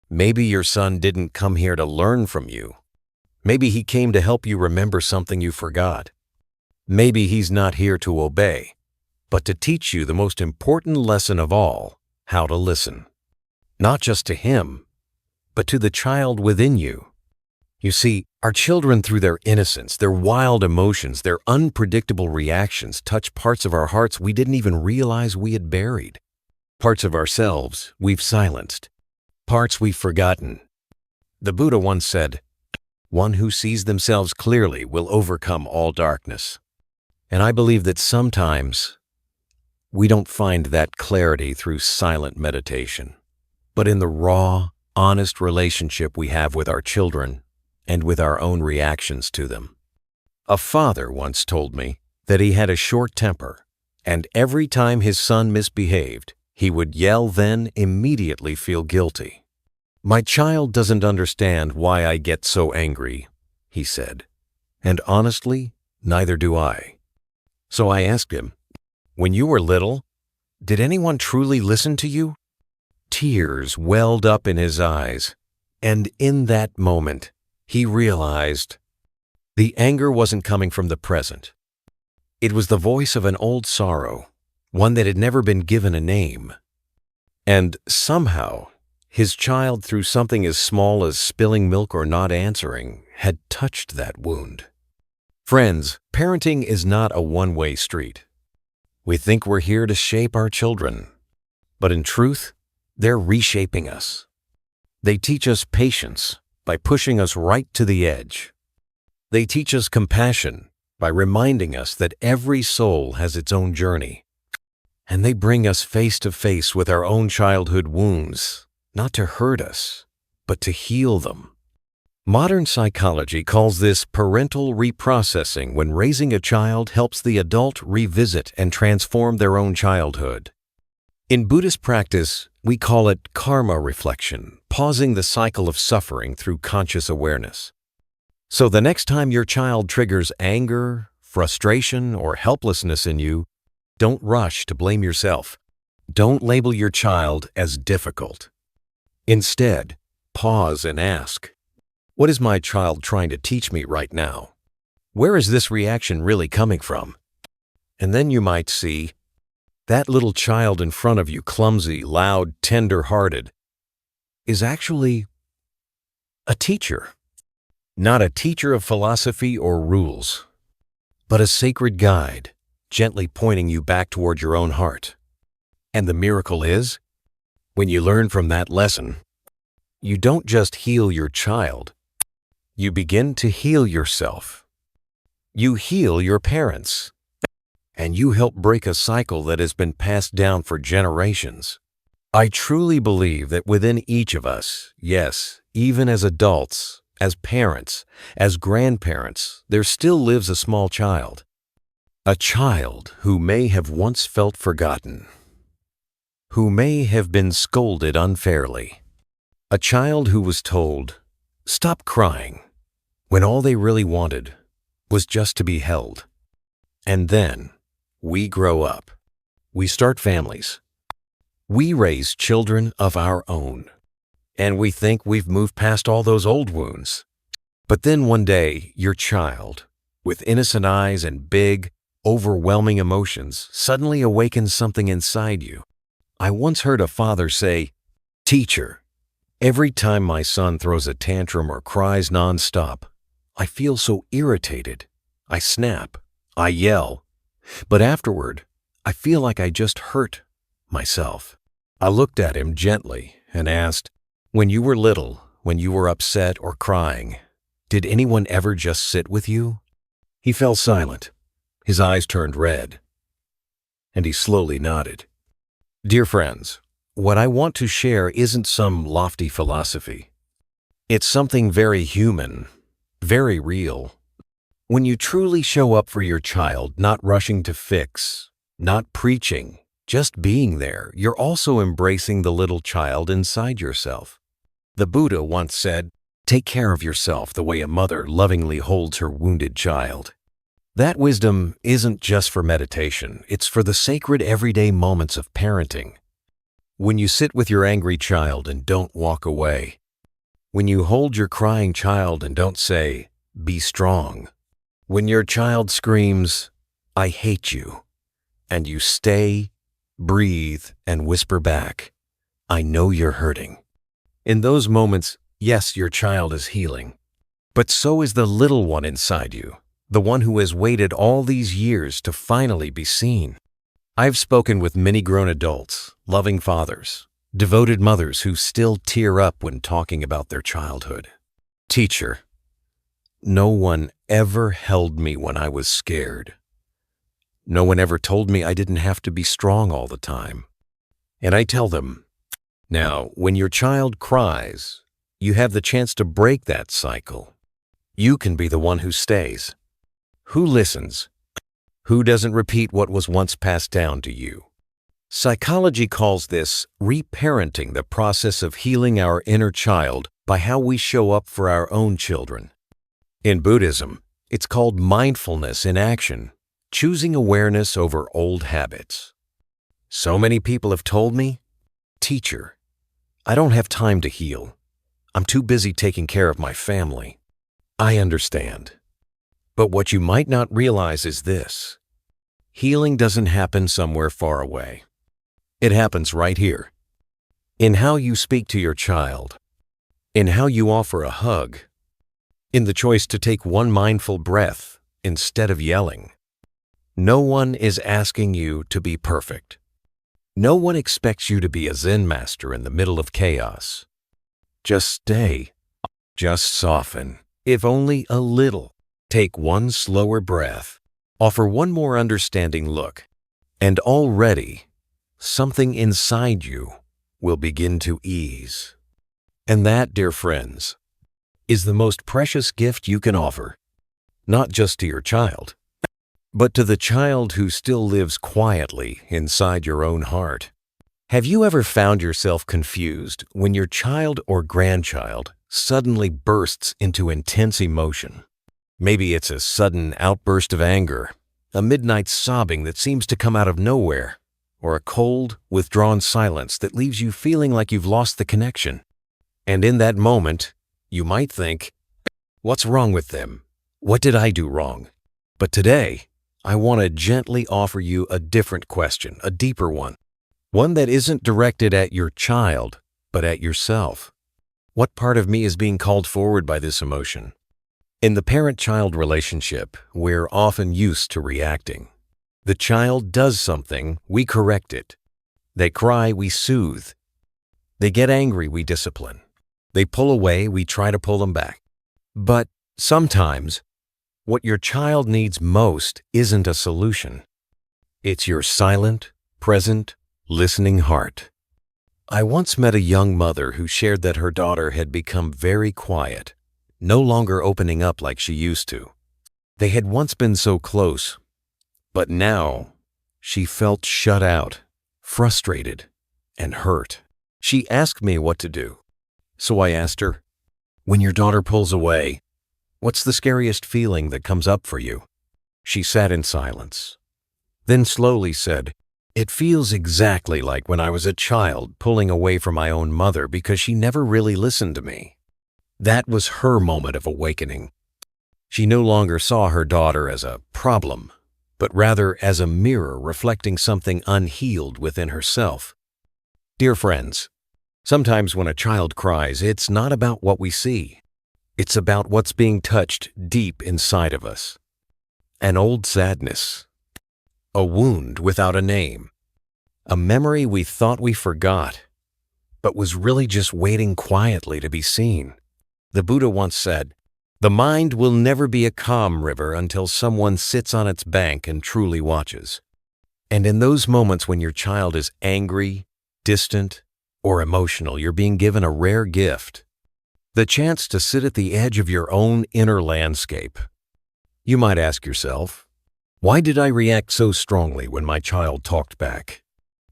Speaker 1: "Maybe your son didn't come here to learn from you. Maybe he came to help you remember something you forgot. Maybe he's not here to obey, but to teach you the most important lesson of all, how to listen. Not just to him, but to the child within you." You see, our children, through their innocence, their wild emotions, their unpredictable reactions, touch parts of our hearts we didn't even realize we had buried. Parts of ourselves we've silenced. Parts we've forgotten. The Buddha once said, "One who sees themselves clearly will overcome all darkness." And I believe that sometimes we don't find that clarity through silent meditation, but in the raw, honest relationship we have with our children and with our own reactions to them. A father once told me that he had a short temper, and every time his son misbehaved, he would yell, then immediately feel guilty. "My child doesn't understand why I get so angry," he said, "and honestly, neither do I." So I asked him, "When you were little, did anyone truly listen to you?" Tears welled up in his eyes, and in that moment, he realized the anger wasn't coming from the present. It was the voice of an old sorrow, one that had never been given a name. And somehow, his child, through something as small as spilling milk or not answering, had touched that wound. Friends, parenting is not a one-way street. We think we're here to shape our children, but in truth, they're reshaping us. They teach us patience by pushing us right to the edge. They teach us compassion by reminding us that every soul has its own journey. And they bring us face to face with our own childhood wounds, not to hurt us, but to heal them. Modern psychology calls this parental reprocessing, when raising a child helps the adult revisit and transform their own childhood. In Buddhist practice, we call it karma reflection, pausing the cycle of suffering through conscious awareness. So the next time your child triggers anger, frustration, or helplessness in you, don't rush to blame yourself. Don't label your child as difficult. Instead, pause and ask, "What is my child trying to teach me right now? Where is this reaction really coming from?" And then you might see that little child in front of you, clumsy, loud, tender-hearted, is actually a teacher. Not a teacher of philosophy or rules, but a sacred guide, gently pointing you back toward your own heart. And the miracle is, when you learn from that lesson, you don't just heal your child, you begin to heal yourself. You heal your parents, and you help break a cycle that has been passed down for generations. I truly believe that within each of us, yes, even as adults, as parents, as grandparents, there still lives a small child. A child who may have once felt forgotten, who may have been scolded unfairly. A child who was told, "Stop crying," when all they really wanted was just to be held. And then we grow up. We start families. We raise children of our own. And we think we've moved past all those old wounds. But then one day, your child, with innocent eyes and big, overwhelming emotions, suddenly awakens something inside you. I once heard a father say, "Teacher, every time my son throws a tantrum or cries nonstop, I feel so irritated. I snap, I yell, but afterward, I feel like I just hurt myself." I looked at him gently and asked, "When you were little, when you were upset or crying, did anyone ever just sit with you?" He fell silent. His eyes turned red, and he slowly nodded. Dear friends, what I want to share isn't some lofty philosophy. It's something very human, very real. When you truly show up for your child, not rushing to fix, not preaching, just being there, you're also embracing the little child inside yourself. The Buddha once said, "Take care of yourself the way a mother lovingly holds her wounded child." That wisdom isn't just for meditation, it's for the sacred everyday moments of parenting. When you sit with your angry child and don't walk away. When you hold your crying child and don't say, "Be strong." When your child screams, "I hate you," and you stay, breathe, and whisper back, "I know you're hurting." In those moments, yes, your child is healing, but so is the little one inside you, the one who has waited all these years to finally be seen. I've spoken with many grown adults, loving fathers, devoted mothers who still tear up when talking about their childhood. Teacher, no one ever held me when I was scared. No one ever told me I didn't have to be strong all the time. And I tell them, now, when your child cries, you have the chance to break that cycle. You can be the one who stays. Who listens? Who doesn't repeat what was once passed down to you? Psychology calls this reparenting, the process of healing our inner child by how we show up for our own children. In Buddhism, it's called mindfulness in action, choosing awareness over old habits. So many people have told me, "Teacher, I don't have time to heal. I'm too busy taking care of my family." I understand. But what you might not realize is this. Healing doesn't happen somewhere far away. It happens right here. In how you speak to your child. In how you offer a hug. In the choice to take one mindful breath instead of yelling. No one is asking you to be perfect. No one expects you to be a Zen master in the middle of chaos. Just stay. Just soften, if only a little. Take one slower breath, offer one more understanding look, and already something inside you will begin to ease. And that, dear friends, is the most precious gift you can offer, not just to your child, but to the child who still lives quietly inside your own heart. Have you ever found yourself confused when your child or grandchild suddenly bursts into intense emotion? Maybe it's a sudden outburst of anger, a midnight sobbing that seems to come out of nowhere, or a cold, withdrawn silence that leaves you feeling like you've lost the connection. And in that moment, you might think, "What's wrong with them? What did I do wrong?" But today, I want to gently offer you a different question, a deeper one that isn't directed at your child, but at yourself. What part of me is being called forward by this emotion? In the parent-child relationship, we're often used to reacting. The child does something, we correct it. They cry, we soothe. They get angry, we discipline. They pull away, we try to pull them back. But sometimes, what your child needs most isn't a solution. It's your silent, present, listening heart. I once met a young mother who shared that her daughter had become very quiet, no longer opening up like she used to. They had once been so close, but now she felt shut out, frustrated, and hurt. She asked me what to do. So I asked her, "When your daughter pulls away, what's the scariest feeling that comes up for you?" She sat in silence, then slowly said, "It feels exactly like when I was a child pulling away from my own mother because she never really listened to me." That was her moment of awakening. She no longer saw her daughter as a problem, but rather as a mirror reflecting something unhealed within herself. Dear friends, sometimes when a child cries, it's not about what we see. It's about what's being touched deep inside of us. An old sadness, a wound without a name, a memory we thought we forgot, but was really just waiting quietly to be seen. The Buddha once said, "The mind will never be a calm river until someone sits on its bank and truly watches." And in those moments when your child is angry, distant, or emotional, you're being given a rare gift, the chance to sit at the edge of your own inner landscape. You might ask yourself, why did I react so strongly when my child talked back?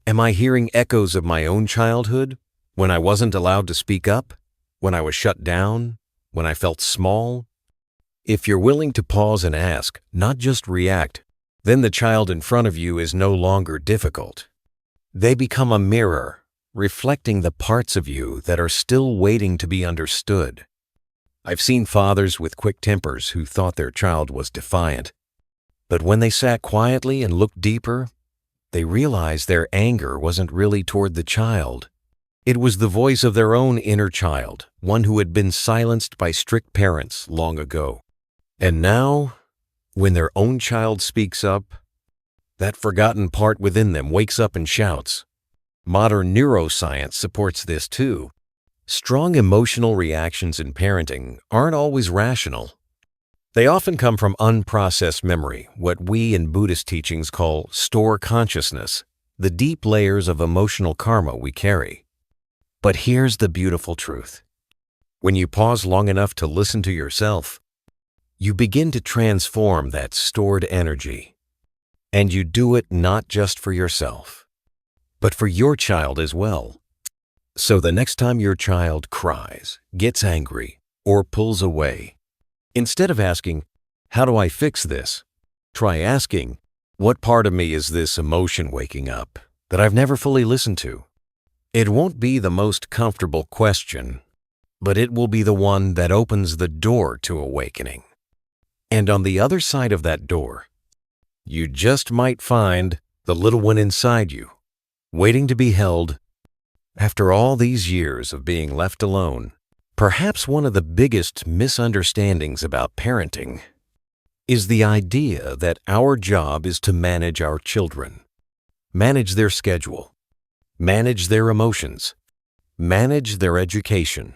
Speaker 1: Am I hearing echoes of my own childhood, when I wasn't allowed to speak up, when I was shut down, when I felt small? If you're willing to pause and ask, not just react, then the child in front of you is no longer difficult. They become a mirror, reflecting the parts of you that are still waiting to be understood. I've seen fathers with quick tempers who thought their child was defiant, but when they sat quietly and looked deeper, they realized their anger wasn't really toward the child. It was the voice of their own inner child, one who had been silenced by strict parents long ago. And now, when their own child speaks up, that forgotten part within them wakes up and shouts. Modern neuroscience supports this too. Strong emotional reactions in parenting aren't always rational. They often come from unprocessed memory, what we in Buddhist teachings call store consciousness, the deep layers of emotional karma we carry. But here's the beautiful truth. When you pause long enough to listen to yourself, you begin to transform that stored energy. And you do it not just for yourself, but for your child as well. So the next time your child cries, gets angry, or pulls away, instead of asking, "How do I fix this?" try asking, "What part of me is this emotion waking up that I've never fully listened to?" It won't be the most comfortable question, but it will be the one that opens the door to awakening. And on the other side of that door, you just might find the little one inside you, waiting to be held. After all these years of being left alone, perhaps one of the biggest misunderstandings about parenting is the idea that our job is to manage our children, manage their schedule, manage their emotions, manage their education,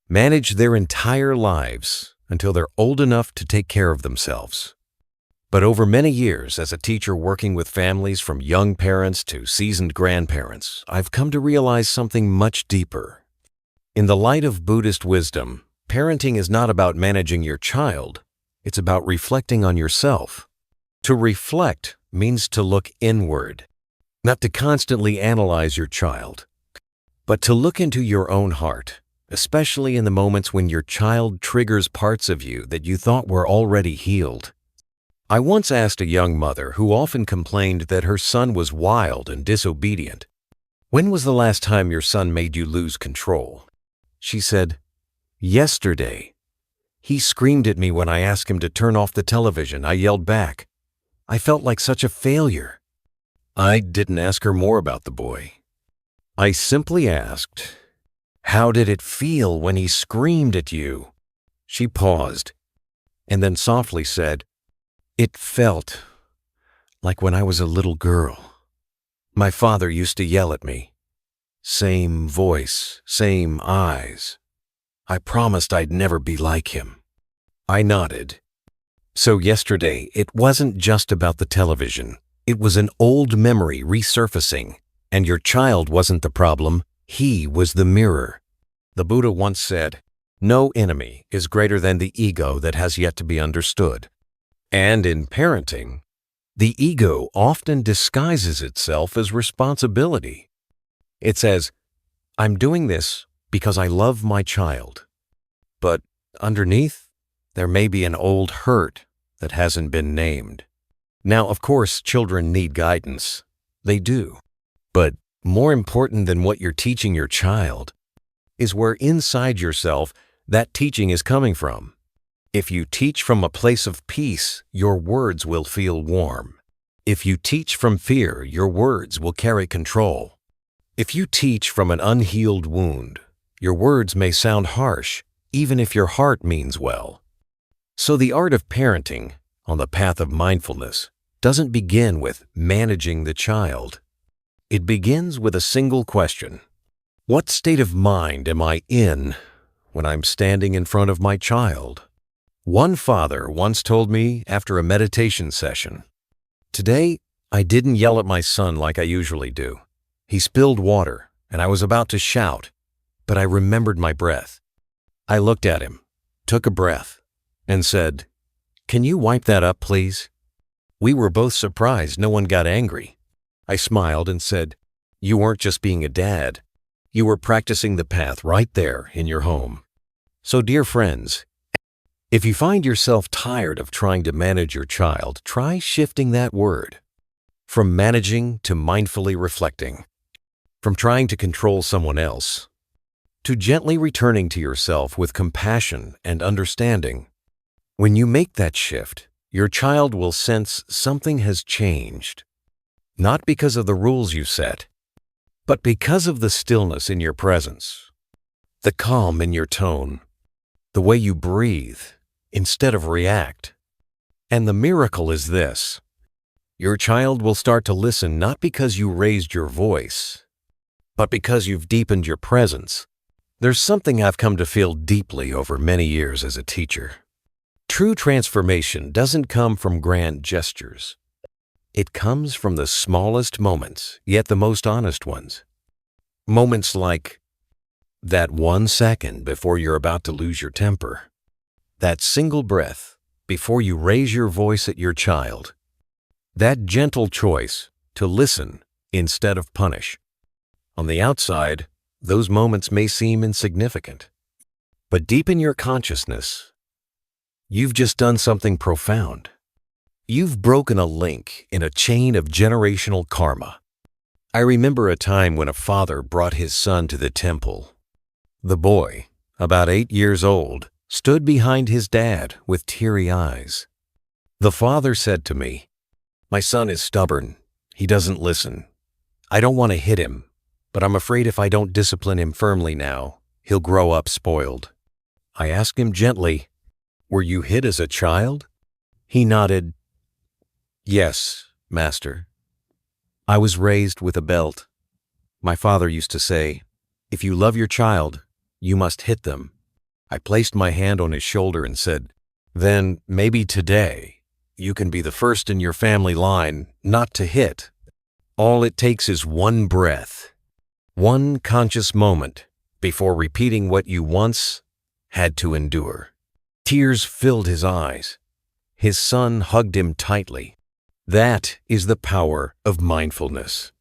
Speaker 1: manage their entire lives until they're old enough to take care of themselves. But over many years as a teacher working with families from young parents to seasoned grandparents, I've come to realize something much deeper. In the light of Buddhist wisdom, parenting is not about managing your child, it's about reflecting on yourself. To reflect means to look inward, not to constantly analyze your child, but to look into your own heart, especially in the moments when your child triggers parts of you that you thought were already healed. I once asked a young mother who often complained that her son was wild and disobedient, "When was the last time your son made you lose control?" She said, "Yesterday. He screamed at me when I asked him to turn off the television. I yelled back. I felt like such a failure." I didn't ask her more about the boy. I simply asked, "How did it feel when he screamed at you?" She paused and then softly said, "It felt like when I was a little girl. My father used to yell at me. Same voice, same eyes. I promised I'd never be like him." I nodded. So yesterday, it wasn't just about the television. It was an old memory resurfacing, and your child wasn't the problem. He was the mirror. The Buddha once said, "No enemy is greater than the ego that has yet to be understood." And in parenting, the ego often disguises itself as responsibility. It says, "I'm doing this because I love my child." But underneath, there may be an old hurt that hasn't been named. Now, of course, children need guidance. They do. But more important than what you're teaching your child is where inside yourself that teaching is coming from. If you teach from a place of peace, your words will feel warm. If you teach from fear, your words will carry control. If you teach from an unhealed wound, your words may sound harsh, even if your heart means well. So the art of parenting, on the path of mindfulness, doesn't begin with managing the child. It begins with a single question. What state of mind am I in when I'm standing in front of my child? One father once told me after a meditation session, "Today, I didn't yell at my son like I usually do. He spilled water, and I was about to shout, but I remembered my breath. I looked at him, took a breath, and said, 'Can you wipe that up, please?' We were both surprised no one got angry. I smiled and said, 'You weren't just being a dad. You were practicing the path right there in your home.' So, dear friends, if you find yourself tired of trying to manage your child, try shifting that word. From managing to mindfully reflecting. From trying to control someone else, to gently returning to yourself with compassion and understanding. When you make that shift, your child will sense something has changed. Not because of the rules you set, but because of the stillness in your presence, the calm in your tone, the way you breathe instead of react. And the miracle is this: your child will start to listen not because you raised your voice, but because you've deepened your presence. There's something I've come to feel deeply over many years as a teacher. True transformation doesn't come from grand gestures. It comes from the smallest moments, yet the most honest ones. Moments like that 1 second before you're about to lose your temper, that single breath before you raise your voice at your child, that gentle choice to listen instead of punish. On the outside, those moments may seem insignificant, but deep in your consciousness, you've just done something profound. You've broken a link in a chain of generational karma. I remember a time when a father brought his son to the temple. The boy, about 8 years old, stood behind his dad with teary eyes. The father said to me, "My son is stubborn. He doesn't listen. I don't want to hit him, but I'm afraid if I don't discipline him firmly now, he'll grow up spoiled." I asked him gently, "Were you hit as a child?" He nodded. "Yes, master. I was raised with a belt. My father used to say, 'If you love your child, you must hit them.'" I placed my hand on his shoulder and said, "Then maybe today you can be the first in your family line not to hit. All it takes is one breath, one conscious moment before repeating what you once had to endure." Tears filled his eyes. His son hugged him tightly. That is the power of mindfulness.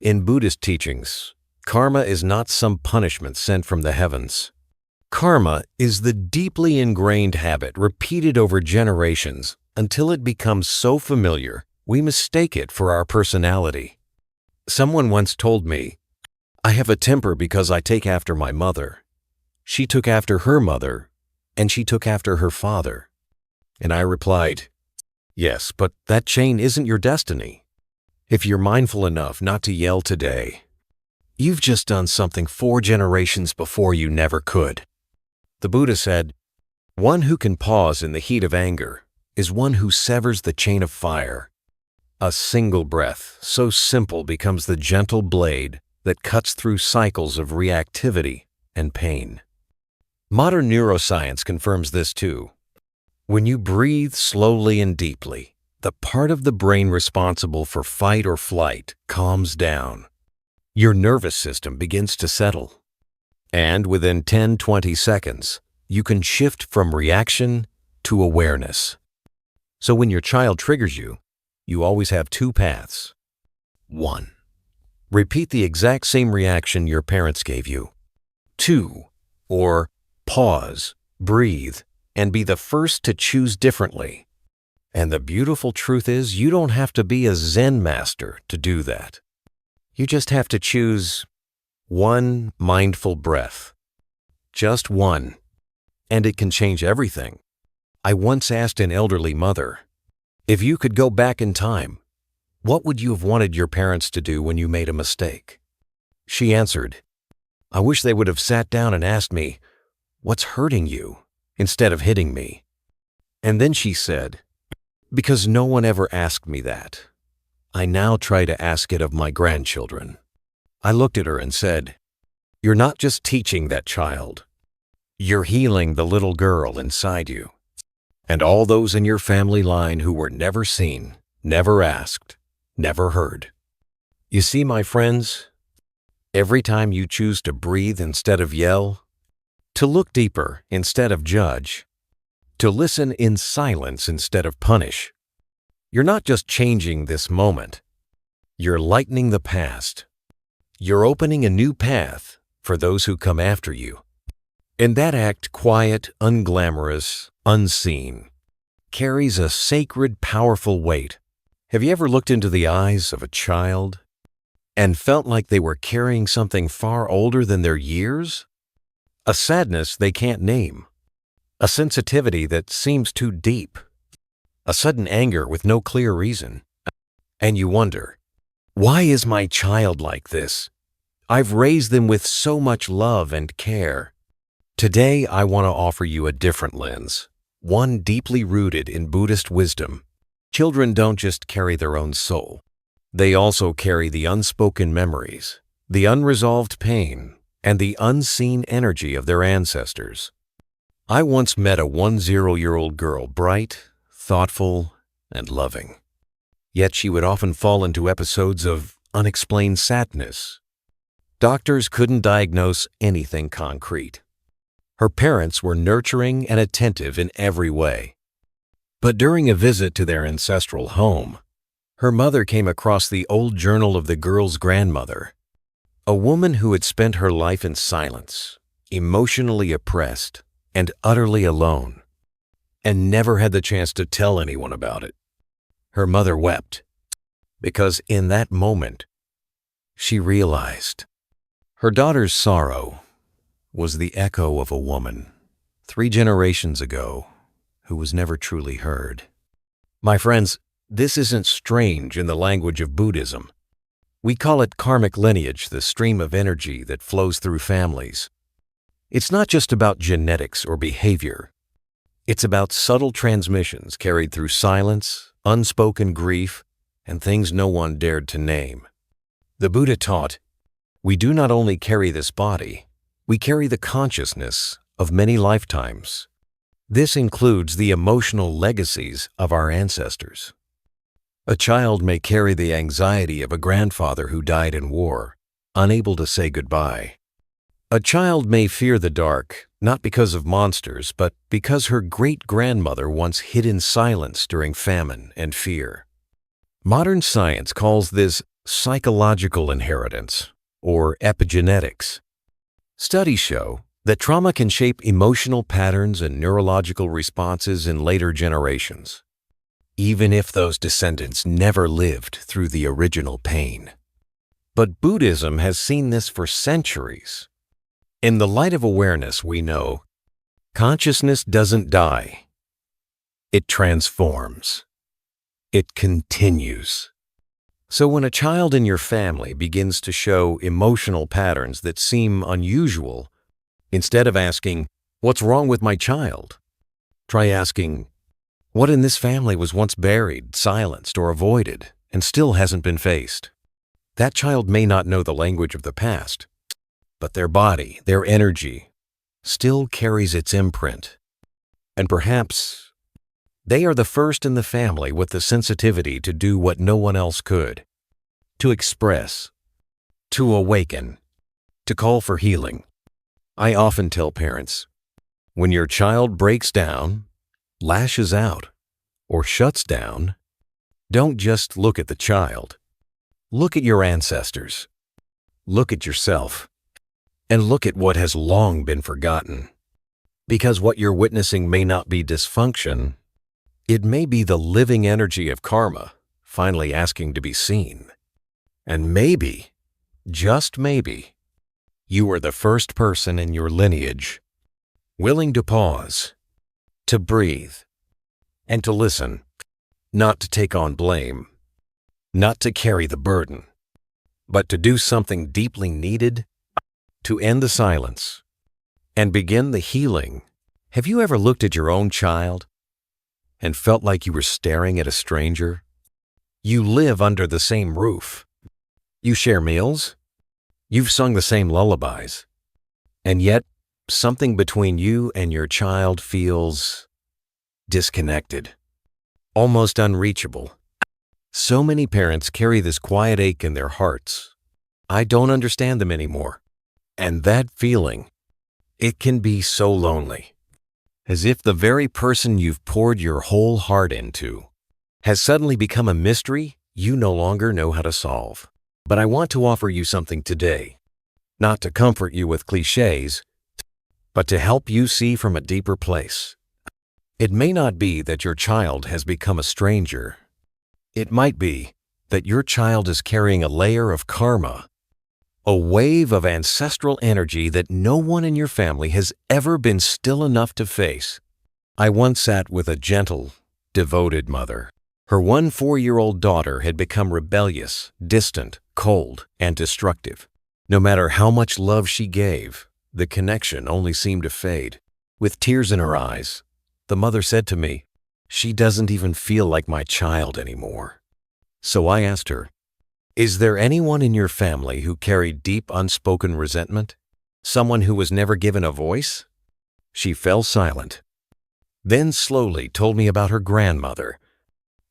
Speaker 1: In Buddhist teachings, karma is not some punishment sent from the heavens. Karma is the deeply ingrained habit repeated over generations until it becomes so familiar we mistake it for our personality. Someone once told me, "I have a temper because I take after my mother. She took after her mother, and she took after her father." And I replied, "Yes, but that chain isn't your destiny. If you're mindful enough not to yell today, you've just done something 4 generations before you never could." The Buddha said, "One who can pause in the heat of anger is one who severs the chain of fire. A single breath, so simple, becomes the gentle blade that cuts through cycles of reactivity and pain." Modern neuroscience confirms this too. When you breathe slowly and deeply, the part of the brain responsible for fight or flight calms down. Your nervous system begins to settle. And within 10-20 seconds, you can shift from reaction to awareness. So when your child triggers you, you always have 2 paths. 1. Repeat the exact same reaction your parents gave you. 2. Or pause, breathe, and be the first to choose differently. And the beautiful truth is, you don't have to be a Zen master to do that. You just have to choose one mindful breath. Just one. And it can change everything. I once asked an elderly mother, if you could go back in time, what would you have wanted your parents to do when you made a mistake? She answered, I wish they would have sat down and asked me, what's hurting you, instead of hitting me. And then she said, because no one ever asked me that. I now try to ask it of my grandchildren. I looked at her and said, you're not just teaching that child. You're healing the little girl inside you, and all those in your family line who were never seen, never asked, never heard. You see, my friends, every time you choose to breathe instead of yell, to look deeper instead of judge, to listen in silence instead of punish, you're not just changing this moment. You're lightening the past. You're opening a new path for those who come after you. And that act, quiet, unglamorous, unseen, carries a sacred, powerful weight. Have you ever looked into the eyes of a child and felt like they were carrying something far older than their years? A sadness they can't name, a sensitivity that seems too deep, a sudden anger with no clear reason. And you wonder, why is my child like this? I've raised them with so much love and care. Today, I want to offer you a different lens, one deeply rooted in Buddhist wisdom. Children don't just carry their own soul. They also carry the unspoken memories, the unresolved pain, and the unseen energy of their ancestors. I once met a 10-year-old girl, bright, thoughtful, and loving. Yet she would often fall into episodes of unexplained sadness. Doctors couldn't diagnose anything concrete. Her parents were nurturing and attentive in every way. But during a visit to their ancestral home, her mother came across the old journal of the girl's grandmother, a woman who had spent her life in silence, emotionally oppressed, and utterly alone, and never had the chance to tell anyone about it. Her mother wept, because in that moment, she realized her daughter's sorrow was the echo of a woman 3 generations ago who was never truly heard. My friends, this isn't strange in the language of Buddhism. We call it karmic lineage, the stream of energy that flows through families. It's not just about genetics or behavior. It's about subtle transmissions carried through silence, unspoken grief, and things no one dared to name. The Buddha taught, we do not only carry this body, we carry the consciousness of many lifetimes. This includes the emotional legacies of our ancestors. A child may carry the anxiety of a grandfather who died in war, unable to say goodbye. A child may fear the dark, not because of monsters, but because her great-grandmother once hid in silence during famine and fear. Modern science calls this psychological inheritance, or epigenetics. Studies show that trauma can shape emotional patterns and neurological responses in later generations, even if those descendants never lived through the original pain. But Buddhism has seen this for centuries. In the light of awareness, we know consciousness doesn't die. It transforms. It continues. So when a child in your family begins to show emotional patterns that seem unusual, instead of asking, what's wrong with my child? Try asking, what in this family was once buried, silenced, or avoided, and still hasn't been faced? That child may not know the language of the past, but their body, their energy, still carries its imprint. And perhaps they are the first in the family with the sensitivity to do what no one else could, to express, to awaken, to call for healing. I often tell parents, when your child breaks down, lashes out, or shuts down, don't just look at the child. Look at your ancestors. Look at yourself. And look at what has long been forgotten. Because what you're witnessing may not be dysfunction, it may be the living energy of karma finally asking to be seen. And maybe, just maybe, you are the first person in your lineage willing to pause, to breathe, and to listen, not to take on blame, not to carry the burden, but to do something deeply needed, to end the silence and begin the healing. Have you ever looked at your own child and felt like you were staring at a stranger? You live under the same roof. You share meals. You've sung the same lullabies. And yet, something between you and your child feels disconnected, almost unreachable. So many parents carry this quiet ache in their hearts. I don't understand them anymore. And that feeling, it can be so lonely, as if the very person you've poured your whole heart into has suddenly become a mystery you no longer know how to solve. But I want to offer you something today, not to comfort you with cliches, but to help you see from a deeper place. It may not be that your child has become a stranger. It might be that your child is carrying a layer of karma, a wave of ancestral energy that no one in your family has ever been still enough to face. I once sat with a gentle, devoted mother. Her 4-year-old daughter had become rebellious, distant, cold, and destructive. No matter how much love she gave, the connection only seemed to fade. With tears in her eyes, the mother said to me, "She doesn't even feel like my child anymore." So I asked her, "Is there anyone in your family who carried deep unspoken resentment? Someone who was never given a voice?" She fell silent, then slowly told me about her grandmother,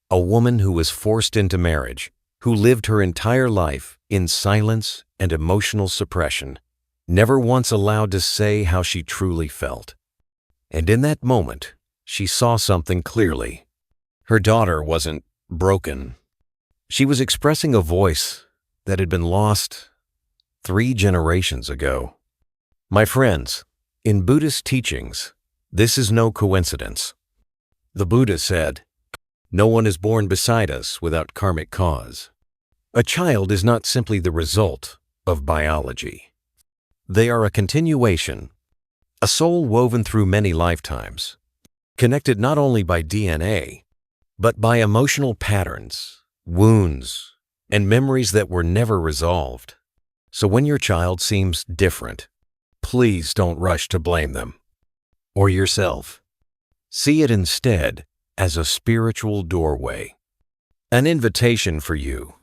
Speaker 1: a woman who was forced into marriage, who lived her entire life in silence and emotional suppression, never once allowed to say how she truly felt. And in that moment, she saw something clearly. Her daughter wasn't broken. She was expressing a voice that had been lost 3 generations ago. My friends, in Buddhist teachings, this is no coincidence. The Buddha said, "No one is born beside us without karmic cause." A child is not simply the result of biology. They are a continuation, a soul woven through many lifetimes, connected not only by DNA, but by emotional patterns, wounds, and memories that were never resolved. So when your child seems different, please don't rush to blame them or yourself. See it instead as a spiritual doorway, an invitation for you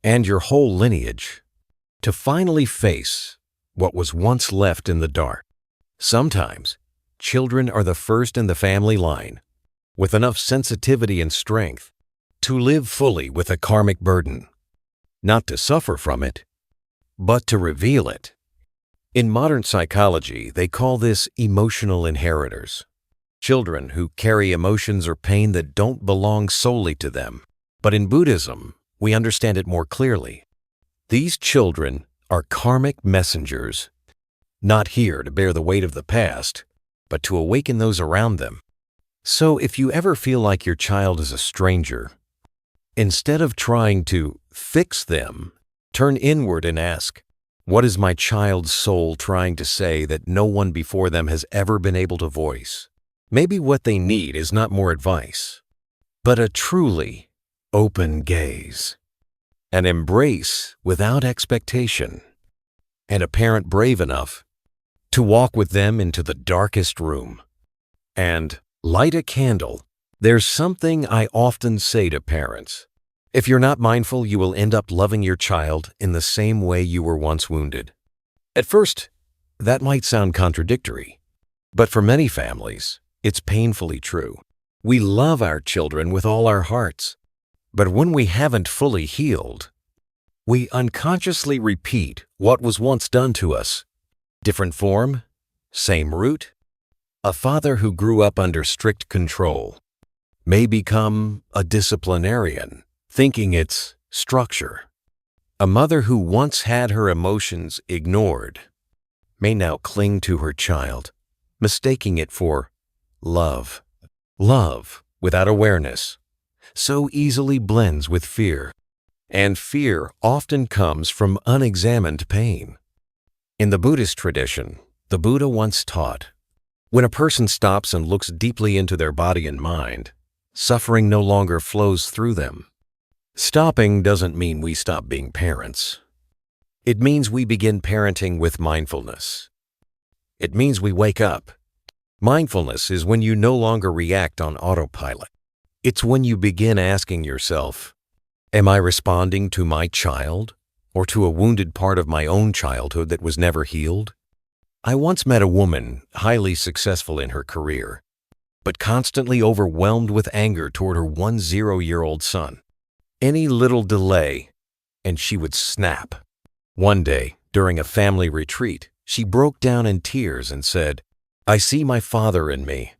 Speaker 1: and your whole lineage to finally face what was once left in the dark. Sometimes, children are the first in the family line, with enough sensitivity and strength to live fully with a karmic burden, not to suffer from it, but to reveal it. In modern psychology, they call this emotional inheritors. Children who carry emotions or pain that don't belong solely to them. But in Buddhism, we understand it more clearly. These children are karmic messengers, not here to bear the weight of the past, but to awaken those around them. So if you ever feel like your child is a stranger, instead of trying to fix them, turn inward and ask, what is my child's soul trying to say that no one before them has ever been able to voice? Maybe what they need is not more advice, but a truly open gaze, an embrace without expectation, and a parent brave enough to walk with them into the darkest room and light a candle. There's something I often say to parents. If you're not mindful, you will end up loving your child in the same way you were once wounded. At first, that might sound contradictory, but for many families, it's painfully true. We love our children with all our hearts, but when we haven't fully healed, we unconsciously repeat what was once done to us. Different form, same root. A father who grew up under strict control may become a disciplinarian, thinking it's structure. A mother who once had her emotions ignored may now cling to her child, mistaking it for love. Love, without awareness, so easily blends with fear. And fear often comes from unexamined pain. In the Buddhist tradition, the Buddha once taught, when a person stops and looks deeply into their body and mind, Suffering no longer flows through them. Stopping doesn't mean we stop being parents. It means we begin parenting with mindfulness. It means we wake up. Mindfulness is when you no longer react on autopilot. It's when you begin asking yourself, am I responding to my child or to a wounded part of my own childhood that was never healed? I once met a woman highly successful in her career, but constantly overwhelmed with anger toward her 10-year-old son. Any little delay, and she would snap. One day, during a family retreat, she broke down in tears and said, I see my father in me,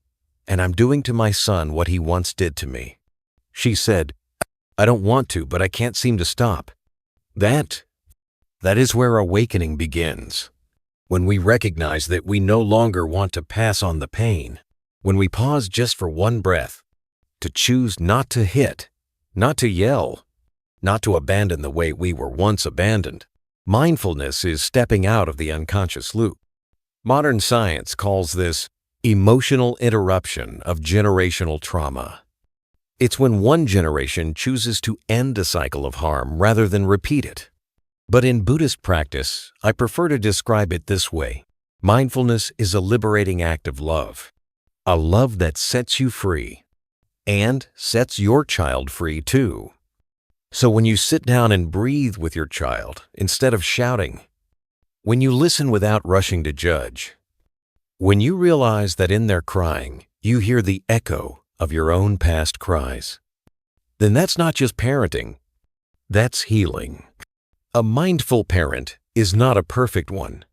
Speaker 1: and I'm doing to my son what he once did to me. She said, I don't want to, but I can't seem to stop. That is where awakening begins. When we recognize that we no longer want to pass on the pain. When we pause just for one breath, to choose not to hit, not to yell, not to abandon the way we were once abandoned. Mindfulness is stepping out of the unconscious loop. Modern science calls this emotional interruption of generational trauma. It's when one generation chooses to end a cycle of harm rather than repeat it. But in Buddhist practice, I prefer to describe it this way. Mindfulness is a liberating act of love. A love that sets you free and sets your child free too. So when you sit down and breathe with your child instead of shouting, when you listen without rushing to judge, when you realize that in their crying you hear the echo of your own past cries, then that's not just parenting, that's healing. A mindful parent is not a perfect one.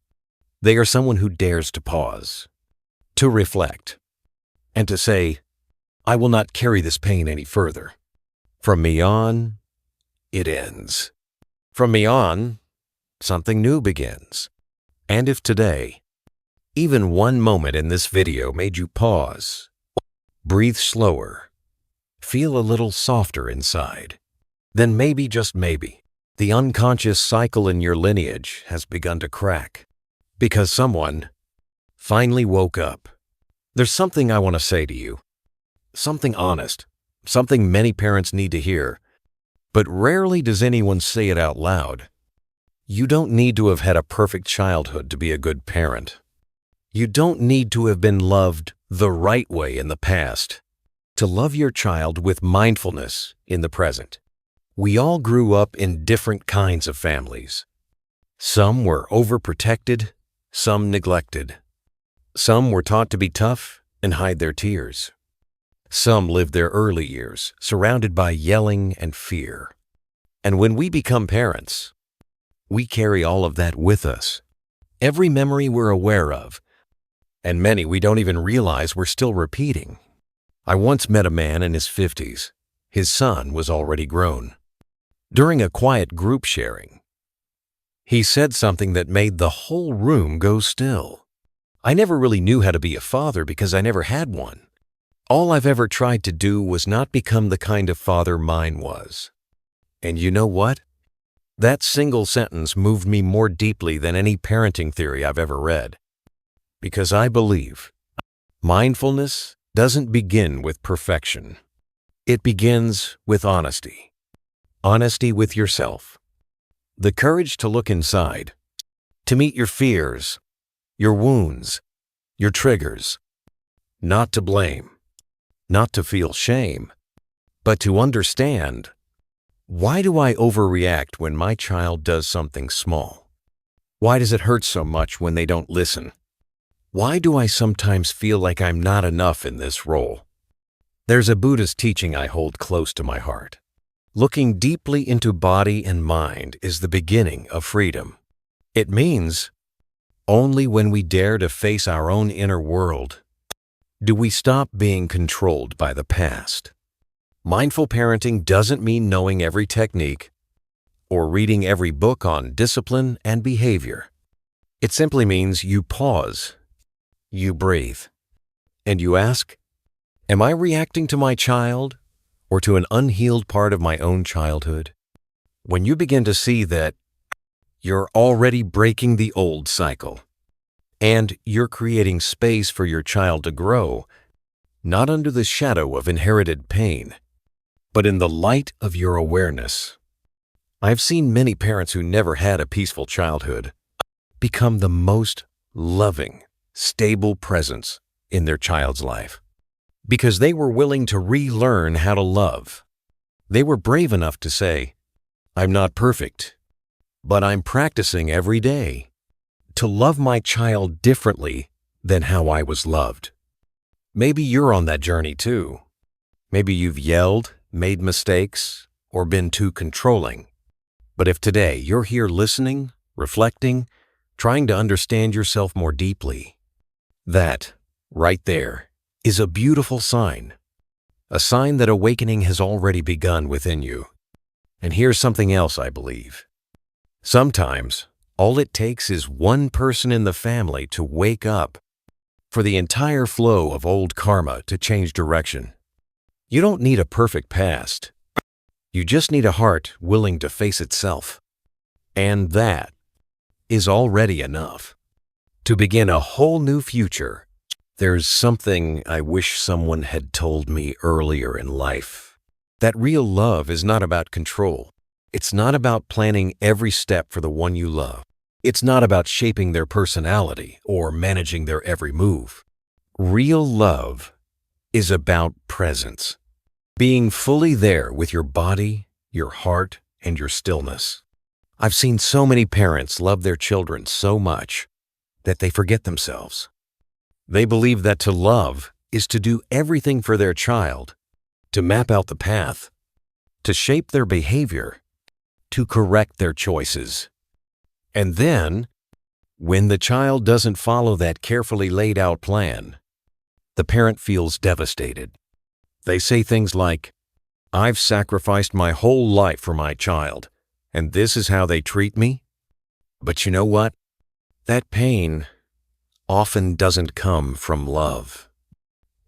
Speaker 1: They are someone who dares to pause, to reflect, and to say, I will not carry this pain any further. From me on, it ends. From me on, something new begins. And if today, even one moment in this video made you pause, breathe slower, feel a little softer inside, then maybe, just maybe, the unconscious cycle in your lineage has begun to crack because someone finally woke up. There's something I want to say to you, something honest, something many parents need to hear, but rarely does anyone say it out loud. You don't need to have had a perfect childhood to be a good parent. You don't need to have been loved the right way in the past to love your child with mindfulness in the present. We all grew up in different kinds of families. Some were overprotected, some neglected. Some were taught to be tough and hide their tears. Some lived their early years surrounded by yelling and fear. And when we become parents, we carry all of that with us. Every memory we're aware of, and many we don't even realize we're still repeating. I once met a man in his 50s. His son was already grown. During a quiet group sharing, he said something that made the whole room go still. I never really knew how to be a father because I never had one. All I've ever tried to do was not become the kind of father mine was. And you know what? That single sentence moved me more deeply than any parenting theory I've ever read. Because I believe mindfulness doesn't begin with perfection. It begins with honesty. Honesty with yourself. The courage to look inside, to meet your fears, your wounds, your triggers. Not to blame, not to feel shame, but to understand, why do I overreact when my child does something small? Why does it hurt so much when they don't listen? Why do I sometimes feel like I'm not enough in this role? There's a Buddhist teaching I hold close to my heart. Looking deeply into body and mind is the beginning of freedom. It means only when we dare to face our own inner world do we stop being controlled by the past. Mindful parenting doesn't mean knowing every technique or reading every book on discipline and behavior. It simply means you pause, you breathe, and you ask, am I reacting to my child or to an unhealed part of my own childhood? When you begin to see that you're already breaking the old cycle and you're creating space for your child to grow, not under the shadow of inherited pain, but in the light of your awareness. I've seen many parents who never had a peaceful childhood become the most loving, stable presence in their child's life because they were willing to relearn how to love. They were brave enough to say, "I'm not perfect, but I'm practicing every day to love my child differently than how I was loved." Maybe you're on that journey too. Maybe you've yelled, made mistakes, or been too controlling. But if today you're here listening, reflecting, trying to understand yourself more deeply, that, right there, is a beautiful sign. A sign that awakening has already begun within you. And here's something else I believe. Sometimes, all it takes is one person in the family to wake up for the entire flow of old karma to change direction. You don't need a perfect past. You just need a heart willing to face itself. And that is already enough to begin a whole new future. There's something I wish someone had told me earlier in life. That real love is not about control. It's not about planning every step for the one you love. It's not about shaping their personality or managing their every move. Real love is about presence. Being fully there with your body, your heart, and your stillness. I've seen so many parents love their children so much that they forget themselves. They believe that to love is to do everything for their child, to map out the path, to shape their behavior, to correct their choices. And then, when the child doesn't follow that carefully laid out plan, the parent feels devastated. They say things like, "I've sacrificed my whole life for my child, and this is how they treat me?" But you know what? That pain often doesn't come from love.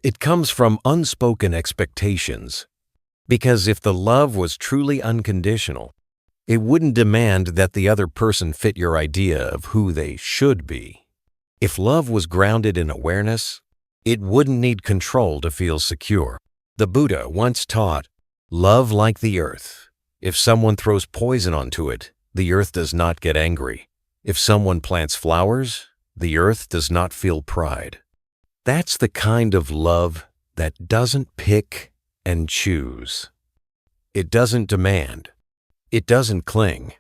Speaker 1: It comes from unspoken expectations. Because if the love was truly unconditional, it wouldn't demand that the other person fit your idea of who they should be. If love was grounded in awareness, it wouldn't need control to feel secure. The Buddha once taught, "Love like the earth. If someone throws poison onto it, the earth does not get angry. If someone plants flowers, the earth does not feel pride." That's the kind of love that doesn't pick and choose. It doesn't demand. It doesn't cling.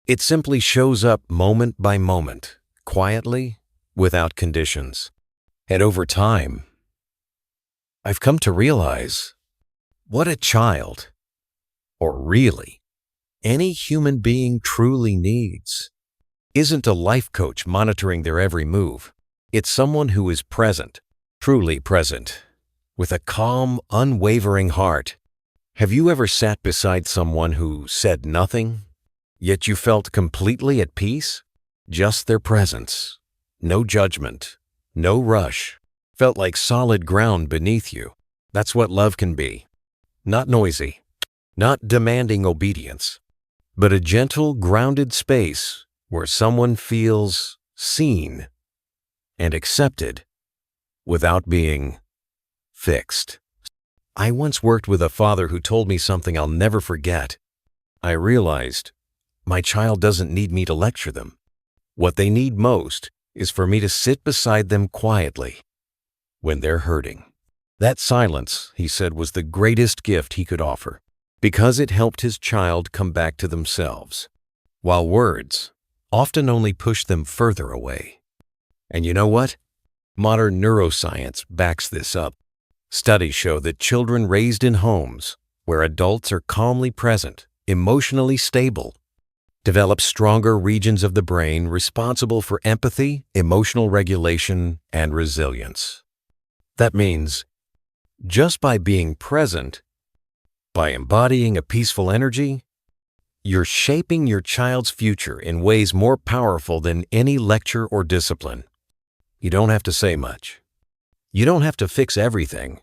Speaker 1: It simply shows up moment by moment, quietly, without conditions. And over time, I've come to realize what a child, or really, any human being truly needs, isn't a life coach monitoring their every move. It's someone who is present, truly present, with a calm, unwavering heart. Have you ever sat beside someone who said nothing, yet you felt completely at peace? Just their presence, no judgment, no rush, felt like solid ground beneath you. That's what love can be. Not noisy, not demanding obedience, but a gentle, grounded space where someone feels seen and accepted without being fixed. I once worked with a father who told me something I'll never forget. I realized my child doesn't need me to lecture them. What they need most is for me to sit beside them quietly when they're hurting. That silence, he said, was the greatest gift he could offer because it helped his child come back to themselves, while words often only push them further away. And you know what? Modern neuroscience backs this up. Studies show that children raised in homes where adults are calmly present, emotionally stable, develop stronger regions of the brain responsible for empathy, emotional regulation, and resilience. That means just by being present, by embodying a peaceful energy, you're shaping your child's future in ways more powerful than any lecture or discipline. You don't have to say much. You don't have to fix everything.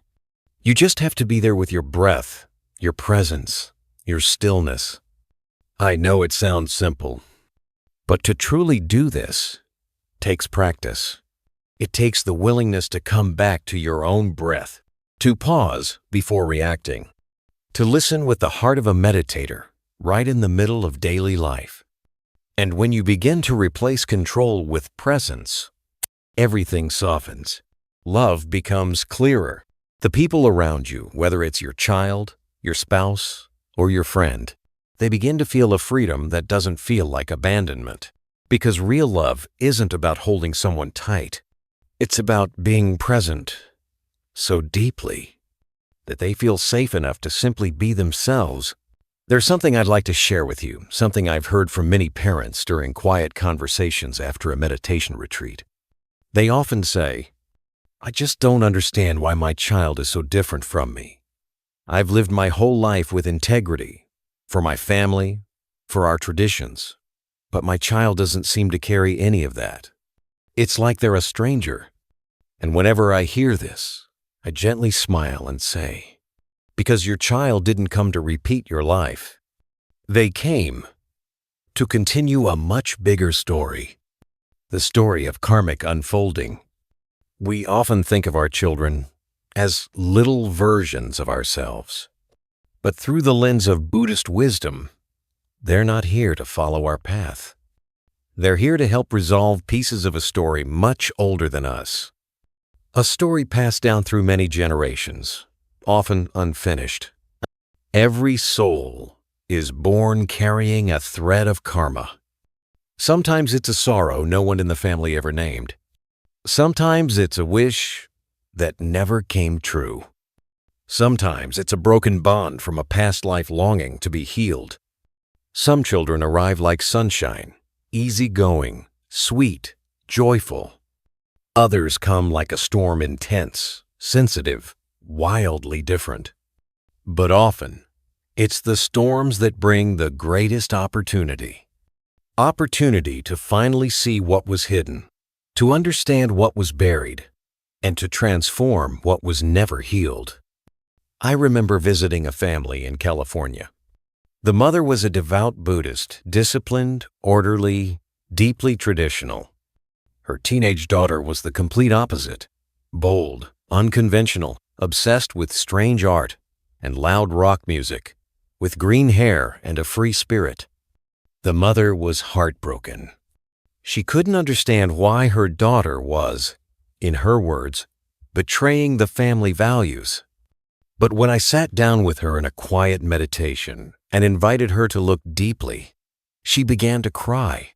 Speaker 1: You just have to be there with your breath, your presence, your stillness. I know it sounds simple, but to truly do this takes practice. It takes the willingness to come back to your own breath, to pause before reacting, to listen with the heart of a meditator right in the middle of daily life. And when you begin to replace control with presence, everything softens. Love becomes clearer. The people around you, whether it's your child, your spouse, or your friend, they begin to feel a freedom that doesn't feel like abandonment. Because real love isn't about holding someone tight. It's about being present so deeply that they feel safe enough to simply be themselves. There's something I'd like to share with you, something I've heard from many parents during quiet conversations after a meditation retreat. They often say, "I just don't understand why my child is so different from me. I've lived my whole life with integrity, for my family, for our traditions, but my child doesn't seem to carry any of that. It's like they're a stranger." And whenever I hear this, I gently smile and say, because your child didn't come to repeat your life. They came to continue a much bigger story, the story of karmic unfolding. We often think of our children as little versions of ourselves, but through the lens of Buddhist wisdom, they're not here to follow our path. They're here to help resolve pieces of a story much older than us. A story passed down through many generations, often unfinished. Every soul is born carrying a thread of karma. Sometimes it's a sorrow no one in the family ever named. Sometimes it's a wish that never came true. Sometimes it's a broken bond from a past life longing to be healed. Some children arrive like sunshine, easygoing, sweet, joyful. Others come like a storm, intense, sensitive, wildly different. But often, it's the storms that bring the greatest opportunity. Opportunity to finally see what was hidden, to understand what was buried, and to transform what was never healed. I remember visiting a family in California. The mother was a devout Buddhist, disciplined, orderly, deeply traditional. Her teenage daughter was the complete opposite, bold, unconventional, obsessed with strange art and loud rock music, with green hair and a free spirit. The mother was heartbroken. She couldn't understand why her daughter was, in her words, betraying the family values. But when I sat down with her in a quiet meditation and invited her to look deeply, she began to cry.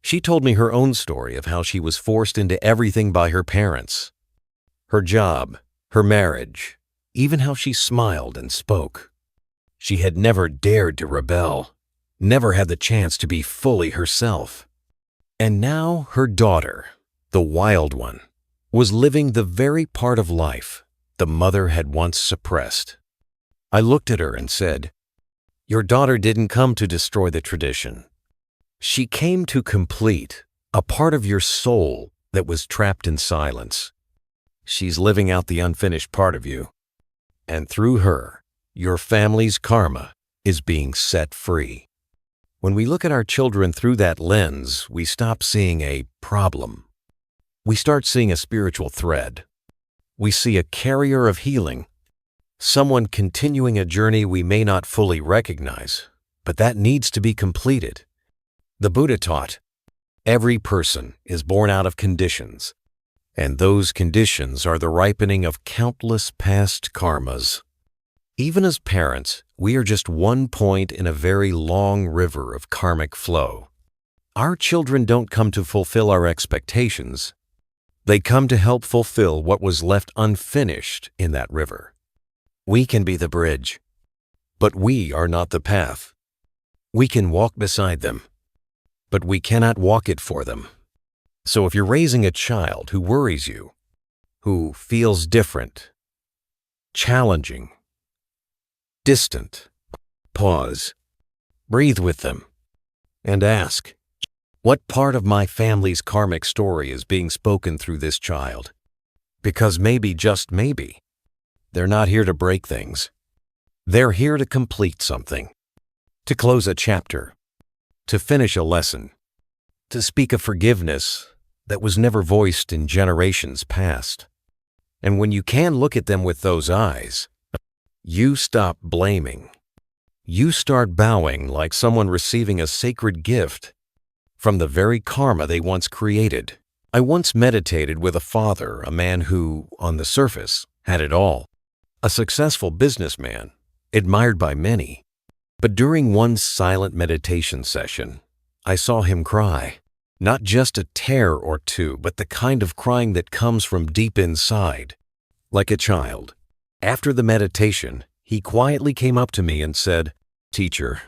Speaker 1: She told me her own story of how she was forced into everything by her parents. Her job, her marriage, even how she smiled and spoke. She had never dared to rebel, never had the chance to be fully herself. And now her daughter, the wild one, was living the very part of life the mother had once suppressed. I looked at her and said, "Your daughter didn't come to destroy the tradition. She came to complete a part of your soul that was trapped in silence. She's living out the unfinished part of you. And through her, your family's karma is being set free." When we look at our children through that lens, we stop seeing a problem. We start seeing a spiritual thread. We see a carrier of healing, someone continuing a journey we may not fully recognize, but that needs to be completed. The Buddha taught, every person is born out of conditions, and those conditions are the ripening of countless past karmas. Even as parents, we are just one point in a very long river of karmic flow. Our children don't come to fulfill our expectations. They come to help fulfill what was left unfinished in that river. We can be the bridge, but we are not the path. We can walk beside them, but we cannot walk it for them. So if you're raising a child who worries you, who feels different, challenging, distant, pause, breathe with them, and ask, what part of my family's karmic story is being spoken through this child? Because maybe, just maybe, they're not here to break things. They're here to complete something, to close a chapter, to finish a lesson, to speak of forgiveness that was never voiced in generations past. And when you can look at them with those eyes, you stop blaming. You start bowing like someone receiving a sacred gift from the very karma they once created. I once meditated with a father, a man who, on the surface, had it all. A successful businessman, admired by many. But during one silent meditation session, I saw him cry. Not just a tear or two, but the kind of crying that comes from deep inside, like a child. After the meditation, he quietly came up to me and said, "Teacher,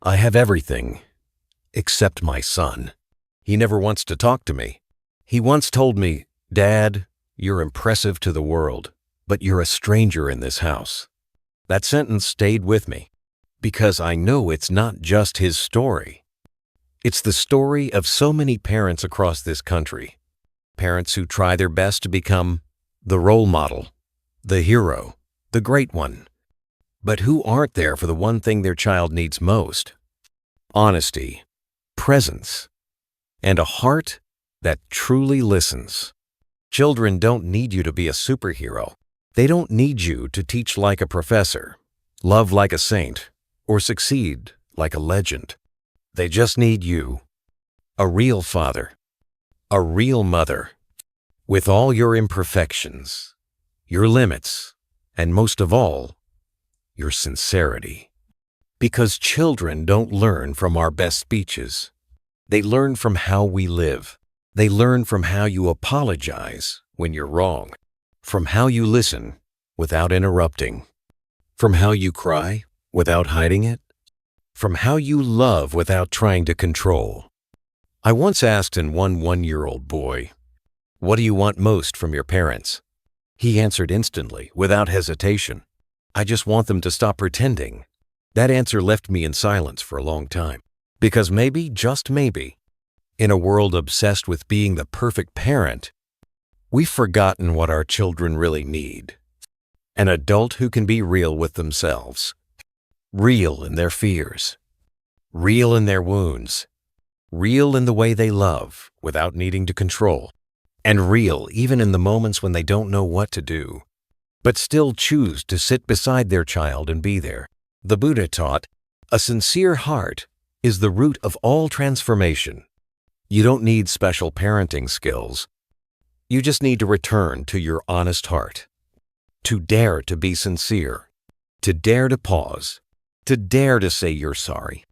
Speaker 1: I have everything except my son." He never wants to talk to me. He once told me, "Dad, you're impressive to the world, but you're a stranger in this house." That sentence stayed with me because I know it's not just his story. It's the story of so many parents across this country. Parents who try their best to become the role model, the hero, the great one, but who aren't there for the one thing their child needs most: honesty, presence, and a heart that truly listens. Children don't need you to be a superhero. They don't need you to teach like a professor, love like a saint, or succeed like a legend. They just need you, a real father, a real mother, with all your imperfections, your limits, and most of all, your sincerity. Because children don't learn from our best speeches. They learn from how we live. They learn from how you apologize when you're wrong, from how you listen without interrupting, from how you cry without hiding it, from how you love without trying to control. I once asked in one one-year-old boy, "What do you want most from your parents?" He answered instantly, without hesitation, "I just want them to stop pretending." That answer left me in silence for a long time. Because maybe, just maybe, in a world obsessed with being the perfect parent, we've forgotten what our children really need. An adult who can be real with themselves. Real in their fears, real in their wounds, real in the way they love without needing to control, and real even in the moments when they don't know what to do, but still choose to sit beside their child and be there. The Buddha taught, a sincere heart is the root of all transformation. You don't need special parenting skills. You just need to return to your honest heart, to dare to be sincere, to dare to pause, to dare to say you're sorry,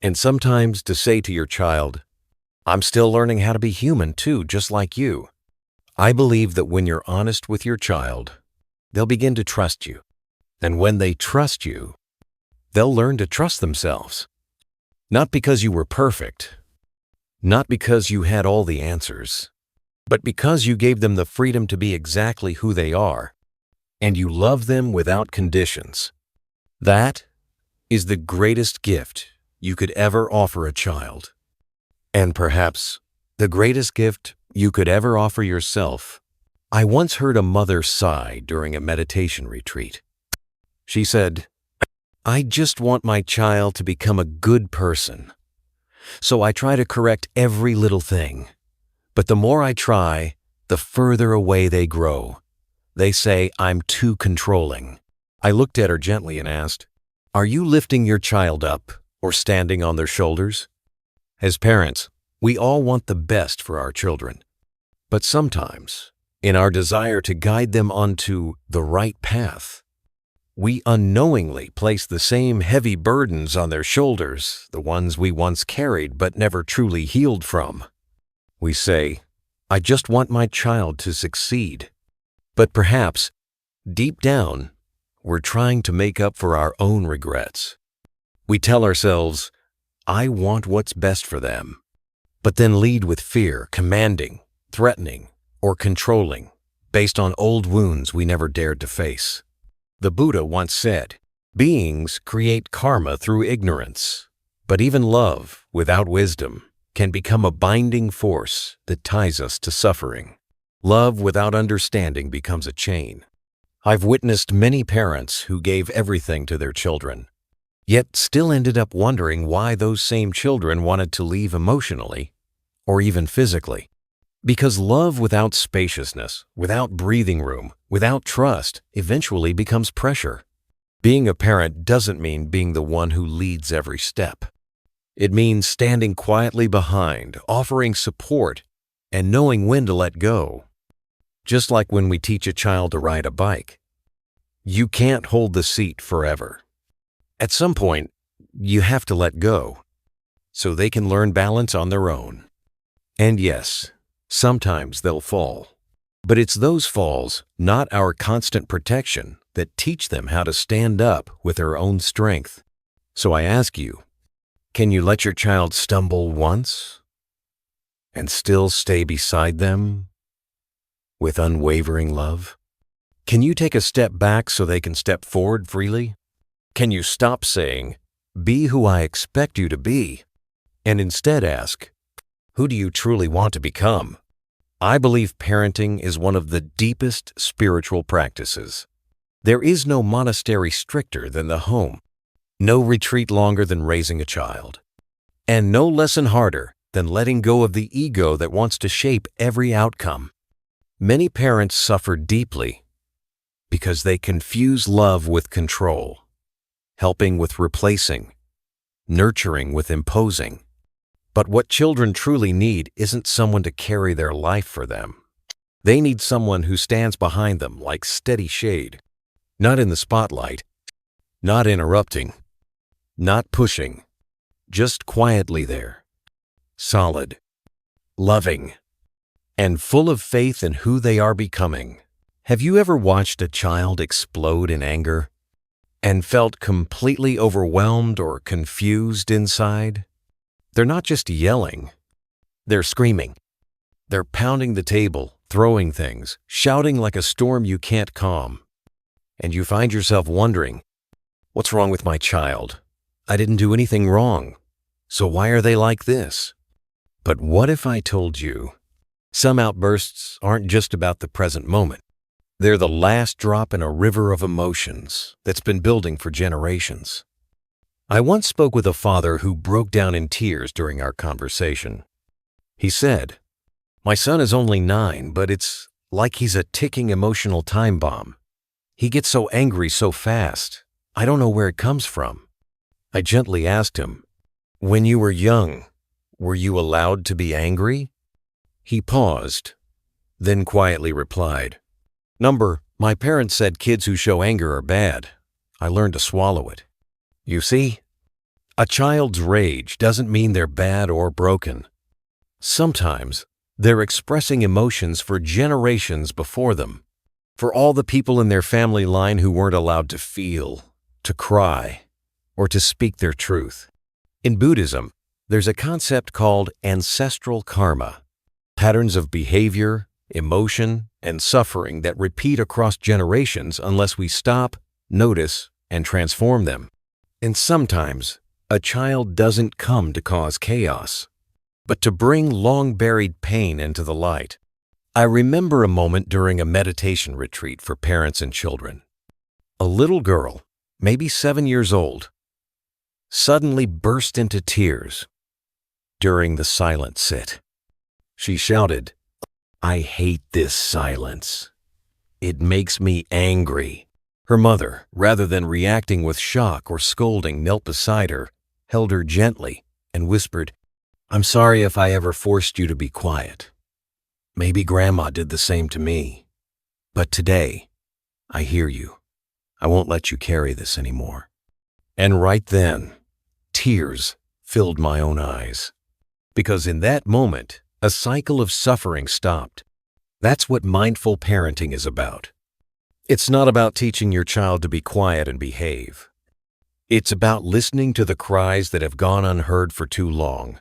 Speaker 1: and sometimes to say to your child, "I'm still learning how to be human too, just like you." I believe that when you're honest with your child, they'll begin to trust you. And when they trust you, they'll learn to trust themselves. Not because you were perfect, not because you had all the answers, but because you gave them the freedom to be exactly who they are, and you love them without conditions. That is the greatest gift you could ever offer a child, and perhaps the greatest gift you could ever offer yourself. I once heard a mother sigh during a meditation retreat. She said, "I just want my child to become a good person. So I try to correct every little thing. But the more I try, the further away they grow. They say I'm too controlling." I looked at her gently and asked, "Are you lifting your child up or standing on their shoulders?" As parents, we all want the best for our children. But sometimes, in our desire to guide them onto the right path, we unknowingly place the same heavy burdens on their shoulders, the ones we once carried but never truly healed from. We say, "I just want my child to succeed." But perhaps, deep down, we're trying to make up for our own regrets. We tell ourselves, "I want what's best for them," but then lead with fear, commanding, threatening, or controlling, based on old wounds we never dared to face. The Buddha once said, "Beings create karma through ignorance, but even love without wisdom can become a binding force that ties us to suffering. Love without understanding becomes a chain." I've witnessed many parents who gave everything to their children, yet still ended up wondering why those same children wanted to leave emotionally or even physically. Because love without spaciousness, without breathing room, without trust, eventually becomes pressure. Being a parent doesn't mean being the one who leads every step. It means standing quietly behind, offering support, and knowing when to let go. Just like when we teach a child to ride a bike. You can't hold the seat forever. At some point, you have to let go, so they can learn balance on their own. And yes, sometimes they'll fall. But it's those falls, not our constant protection, that teach them how to stand up with their own strength. So I ask you, can you let your child stumble once and still stay beside them with unwavering love? Can you take a step back so they can step forward freely? Can you stop saying, "Be who I expect you to be," and instead ask, "Who do you truly want to become?" I believe parenting is one of the deepest spiritual practices. There is no monastery stricter than the home, no retreat longer than raising a child, and no lesson harder than letting go of the ego that wants to shape every outcome. Many parents suffer deeply because they confuse love with control, helping with replacing, nurturing with imposing. But what children truly need isn't someone to carry their life for them. They need someone who stands behind them like steady shade, not in the spotlight, not interrupting, not pushing, just quietly there, solid, loving, and full of faith in who they are becoming. Have you ever watched a child explode in anger and felt completely overwhelmed or confused inside? They're not just yelling, they're screaming. They're pounding the table, throwing things, shouting like a storm you can't calm. And you find yourself wondering, what's wrong with my child? I didn't do anything wrong. So why are they like this? But what if I told you, some outbursts aren't just about the present moment. They're the last drop in a river of emotions that's been building for generations. I once spoke with a father who broke down in tears during our conversation. He said, "My son is only 9, but it's like he's a ticking emotional time bomb. He gets so angry so fast. I don't know where it comes from." I gently asked him, "When you were young, were you allowed to be angry?" He paused, then quietly replied, My parents said kids who show anger are bad. I learned to swallow it." You see, a child's rage doesn't mean they're bad or broken. Sometimes they're expressing emotions for generations before them, for all the people in their family line who weren't allowed to feel, to cry, or to speak their truth. In Buddhism, there's a concept called ancestral karma, patterns of behavior, emotion, and suffering that repeat across generations unless we stop, notice, and transform them. And sometimes, a child doesn't come to cause chaos, but to bring long-buried pain into the light. I remember a moment during a meditation retreat for parents and children. A little girl, maybe 7 years old, suddenly burst into tears during the silent sit. She shouted, "I hate this silence. It makes me angry." Her mother, rather than reacting with shock or scolding, knelt beside her, held her gently, and whispered, "I'm sorry if I ever forced you to be quiet. Maybe Grandma did the same to me. But today, I hear you. I won't let you carry this anymore." And right then, tears filled my own eyes. Because in that moment, a cycle of suffering stopped. That's what mindful parenting is about. It's not about teaching your child to be quiet and behave. It's about listening to the cries that have gone unheard for too long.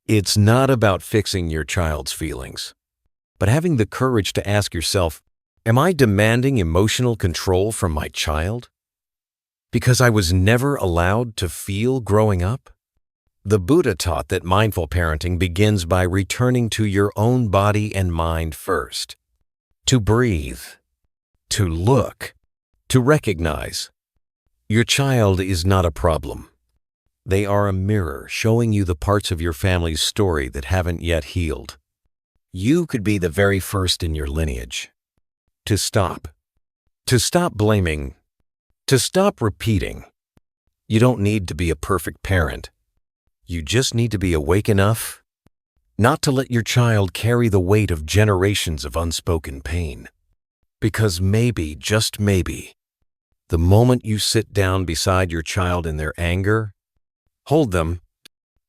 Speaker 1: It's not about fixing your child's feelings, but having the courage to ask yourself, am I demanding emotional control from my child because I was never allowed to feel growing up? The Buddha taught that mindful parenting begins by returning to your own body and mind first, to breathe, to look, to recognize. Your child is not a problem. They are a mirror showing you the parts of your family's story that haven't yet healed. you could be the very first in your lineage. To stop. To stop blaming. To stop repeating. You don't need to be a perfect parent. You just need to be awake enough not to let your child carry the weight of generations of unspoken pain. Because maybe, just maybe, the moment you sit down beside your child in their anger, hold them,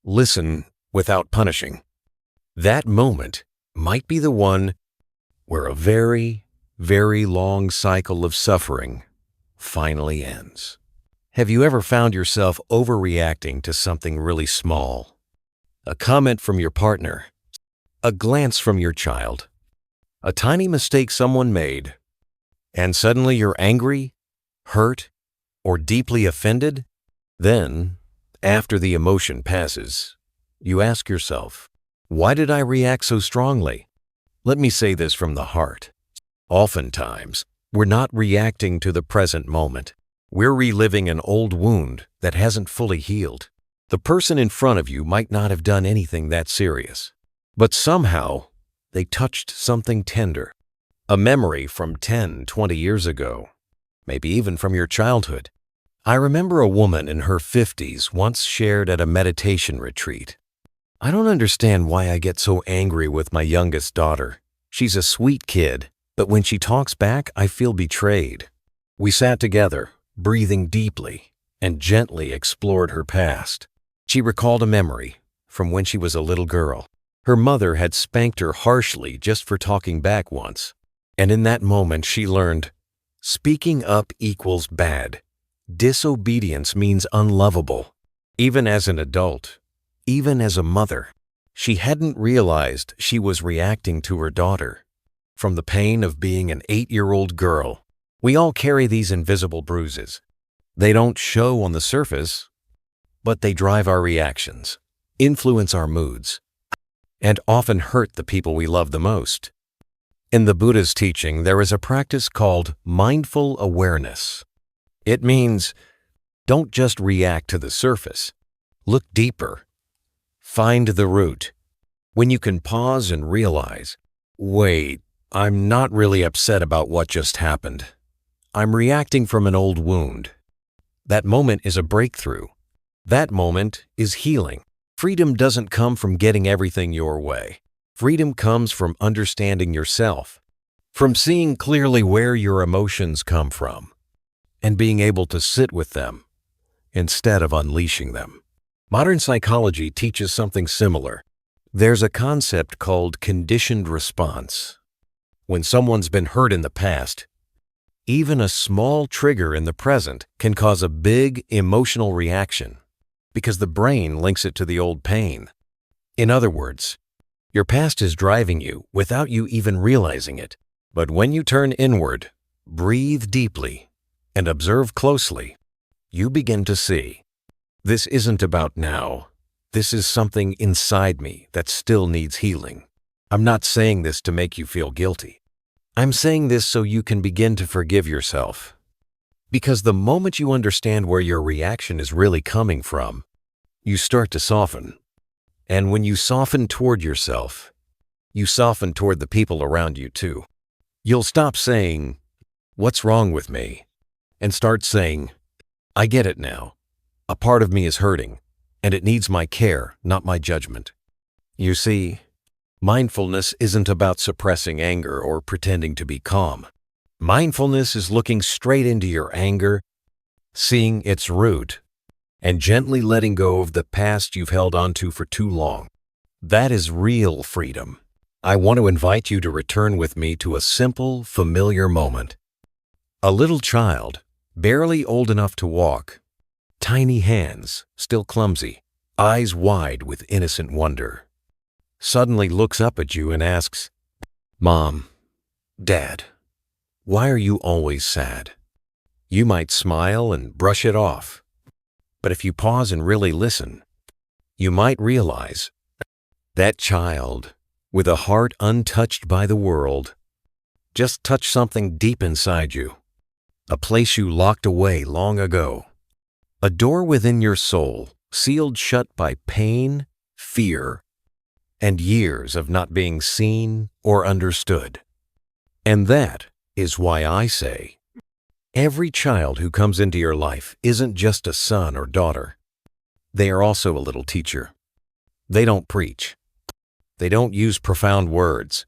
Speaker 1: listen without punishing, that moment might be the one where a very, very long cycle of suffering finally ends. Have you ever found yourself overreacting to something really small? A comment from your partner, a glance from your child, a tiny mistake someone made, and suddenly you're angry, hurt, or deeply offended? Then, after the emotion passes, you ask yourself, why did I react so strongly? Let me say this from the heart. Oftentimes, we're not reacting to the present moment. We're reliving an old wound that hasn't fully healed. The person in front of you might not have done anything that serious, but somehow they touched something tender. A memory from 10, 20 years ago, maybe even from your childhood. I remember a woman in her 50s once shared at a meditation retreat. I don't understand why I get so angry with my youngest daughter. She's a sweet kid, but when she talks back, I feel betrayed. We sat together, breathing deeply, and gently explored her past. She recalled a memory from when she was a little girl. Her mother had spanked her harshly just for talking back once. And in that moment, she learned, speaking up equals bad. Disobedience means unlovable. Even as an adult, even as a mother, she hadn't realized she was reacting to her daughter. From the pain of being an 8-year-old girl, we all carry these invisible bruises. They don't show on the surface, but they drive our reactions, influence our moods, and often hurt the people we love the most. In the Buddhist teaching, there is a practice called mindful awareness. It means, don't just react to the surface. Look deeper. Find the root. When you can pause and realize, wait, I'm not really upset about what just happened. I'm reacting from an old wound. That moment is a breakthrough. That moment is healing. Freedom doesn't come from getting everything your way. Freedom comes from understanding yourself, from seeing clearly where your emotions come from, and being able to sit with them instead of unleashing them. Modern psychology teaches something similar. There's a concept called conditioned response. When someone's been hurt in the past, even a small trigger in the present can cause a big emotional reaction because the brain links it to the old pain. In other words, your past is driving you without you even realizing it. But when you turn inward, breathe deeply, and observe closely, you begin to see, this isn't about now. This is something inside me that still needs healing. I'm not saying this to make you feel guilty. I'm saying this so you can begin to forgive yourself. Because the moment you understand where your reaction is really coming from, you start to soften. And when you soften toward yourself, you soften toward the people around you too. You'll stop saying, "What's wrong with me?" and start saying, "I get it now. A part of me is hurting, and it needs my care, not my judgment." You see, mindfulness isn't about suppressing anger or pretending to be calm. Mindfulness is looking straight into your anger, seeing its root, and gently letting go of the past you've held onto for too long. That is real freedom. I want to invite you to return with me to a simple, familiar moment. A little child, barely old enough to walk, tiny hands, still clumsy, eyes wide with innocent wonder, suddenly looks up at you and asks, "Mom, Dad, why are you always sad?" You might smile and brush it off, but if you pause and really listen, you might realize that child, with a heart untouched by the world, just touched something deep inside you, a place you locked away long ago, a door within your soul sealed shut by pain, fear, and years of not being seen or understood. And that is why I say, every child who comes into your life isn't just a son or daughter. They are also a little teacher. They don't preach. They don't use profound words.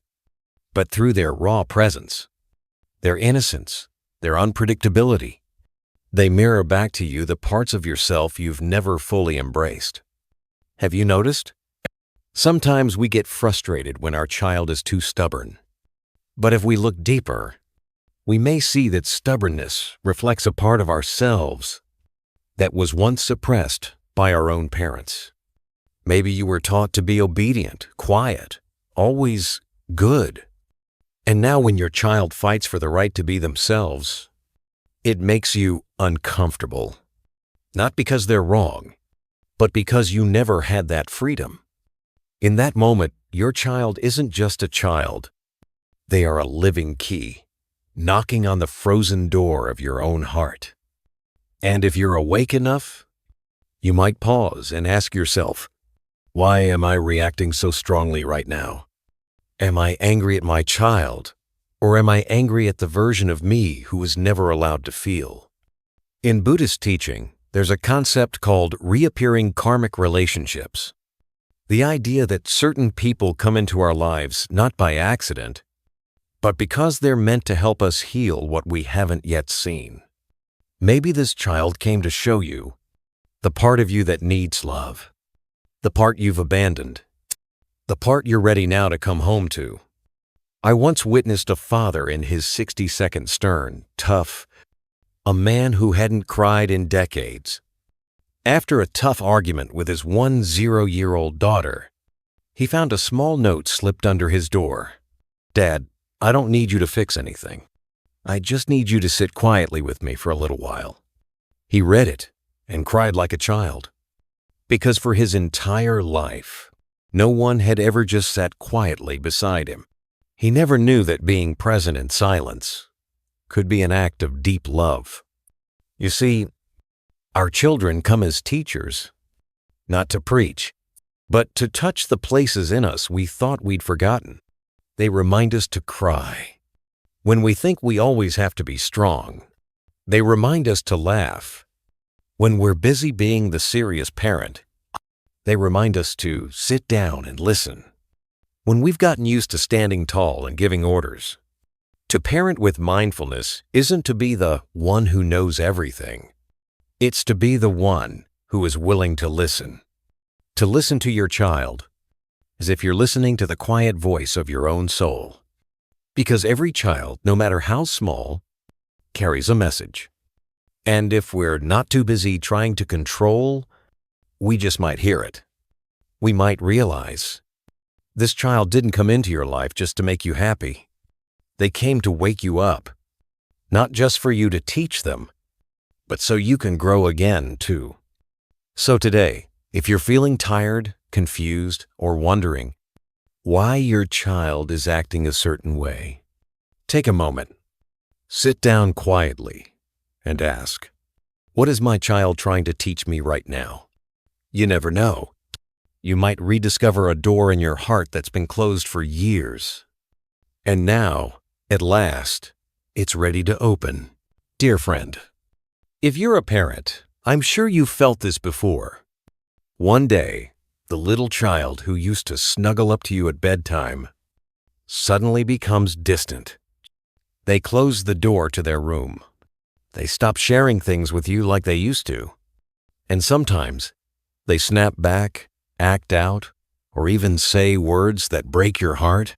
Speaker 1: But through their raw presence, their innocence, their unpredictability, they mirror back to you the parts of yourself you've never fully embraced. Have you noticed? Sometimes we get frustrated when our child is too stubborn. But if we look deeper, we may see that stubbornness reflects a part of ourselves that was once suppressed by our own parents. Maybe you were taught to be obedient, quiet, always good. And now when your child fights for the right to be themselves, it makes you uncomfortable. Not because they're wrong, but because you never had that freedom. In that moment, your child isn't just a child. They are a living key, knocking on the frozen door of your own heart. And if you're awake enough, you might pause and ask yourself, why am I reacting so strongly right now? Am I angry at my child, or am I angry at the version of me who was never allowed to feel? In Buddhist teaching, there's a concept called reappearing karmic relationships. The idea that certain people come into our lives not by accident, but because they're meant to help us heal what we haven't yet seen. Maybe this child came to show you the part of you that needs love, the part you've abandoned, the part you're ready now to come home to. I once witnessed a father in his 60-second stern, tough, a man who hadn't cried in decades. After a tough argument with his 10-year-old daughter, he found a small note slipped under his door. Dad, I don't need you to fix anything. I just need you to sit quietly with me for a little while. He read it and cried like a child. Because for his entire life, no one had ever just sat quietly beside him. He never knew that being present in silence could be an act of deep love. You see, our children come as teachers, not to preach, but to touch the places in us we thought we'd forgotten. They remind us to cry. When we think we always have to be strong, they remind us to laugh. When we're busy being the serious parent, they remind us to sit down and listen. When we've gotten used to standing tall and giving orders, to parent with mindfulness isn't to be the one who knows everything. It's to be the one who is willing to listen. To listen to your child as if you're listening to the quiet voice of your own soul. Because every child, no matter how small, carries a message. And if we're not too busy trying to control, we just might hear it. We might realize, this child didn't come into your life just to make you happy. They came to wake you up, not just for you to teach them, but so you can grow again too. So today, if you're feeling tired, confused, or wondering why your child is acting a certain way, take a moment, sit down quietly, and ask, what is my child trying to teach me right now? You never know. You might rediscover a door in your heart that's been closed for years. And now, at last, it's ready to open. Dear friend, if you're a parent, I'm sure you've felt this before. One day, the little child who used to snuggle up to you at bedtime suddenly becomes distant. They close the door to their room. They stop sharing things with you like they used to. And sometimes, they snap back, act out, or even say words that break your heart.